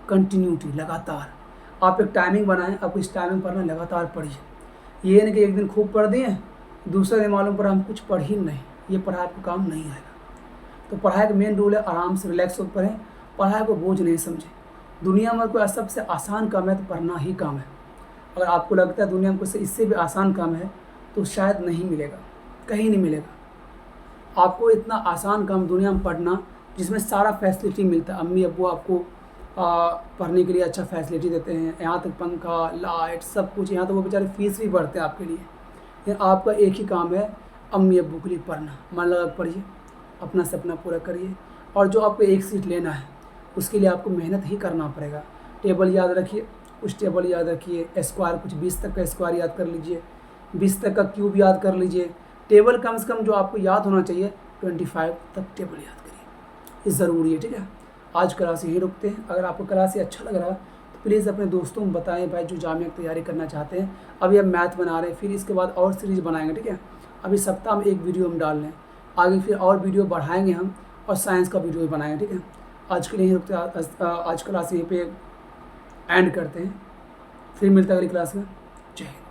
कंटिन्यूटी, लगातार। आप एक टाइमिंग बनाएं, आपको इस टाइमिंग पर ना लगातार पढ़िए। ये नहीं कि एक दिन खूब पढ़ दिए दूसरे दिन मालूम पड़ा हम कुछ पढ़ ही नहीं, ये पढ़ाई आपको काम नहीं आएगा। तो पढ़ाई का मेन रूल है आराम से रिलैक्स होकर पढ़ें, पढ़ाई को बोझ नहीं समझें। दुनिया में कोई सबसे आसान काम है तो पढ़ना ही काम है। अगर आपको लगता है दुनिया में कोई इससे भी आसान काम है तो शायद नहीं मिलेगा, कहीं नहीं मिलेगा। आपको इतना आसान काम दुनिया में पढ़ना जिसमें सारा फैसिलिटी मिलता है। अम्मी अब्बू आपको पढ़ने के लिए अच्छा फैसिलिटी देते हैं, यहाँ तक पंखा लाइट सब कुछ, यहाँ तो वो बेचारे फीस भी भरते हैं आपके लिए। ये आपका एक ही काम है अम्मी अब्बू के लिए पढ़ना। मन लगा पढ़िए, अपना सपना पूरा करिए, और जो आपको एक सीट लेना है उसके लिए आपको मेहनत ही करना पड़ेगा। टेबल याद रखिए, कुछ टेबल याद रखिए, स्क्वायर कुछ 20 तक का स्क्वायर याद कर लीजिए, 20 तक का क्यूब याद कर लीजिए। टेबल कम से कम जो आपको याद होना चाहिए 25 तक टेबल याद करिए, ये ज़रूरी है। ठीक है, आज क्लास यहीं रुकते हैं। अगर आपको क्लास ये अच्छा लग रहा है तो प्लीज़ अपने दोस्तों में बताएं भाई जो जामिया की तैयारी करना चाहते हैं। अभी हम मैथ बना रहे हैं, फिर इसके बाद और सीरीज़ बनाएंगे, ठीक है। अभी सप्ताह में एक वीडियो हम डाल रहे हैं, आगे फिर और वीडियो बढ़ाएंगे हम, और साइंस का वीडियो भी बनाएंगे, ठीक है। आज के लिए यहीं रुकते, आज क्लास यहीं पे एंड करते हैं, फिर मिलते हैं अगली क्लास में। जय हिंद।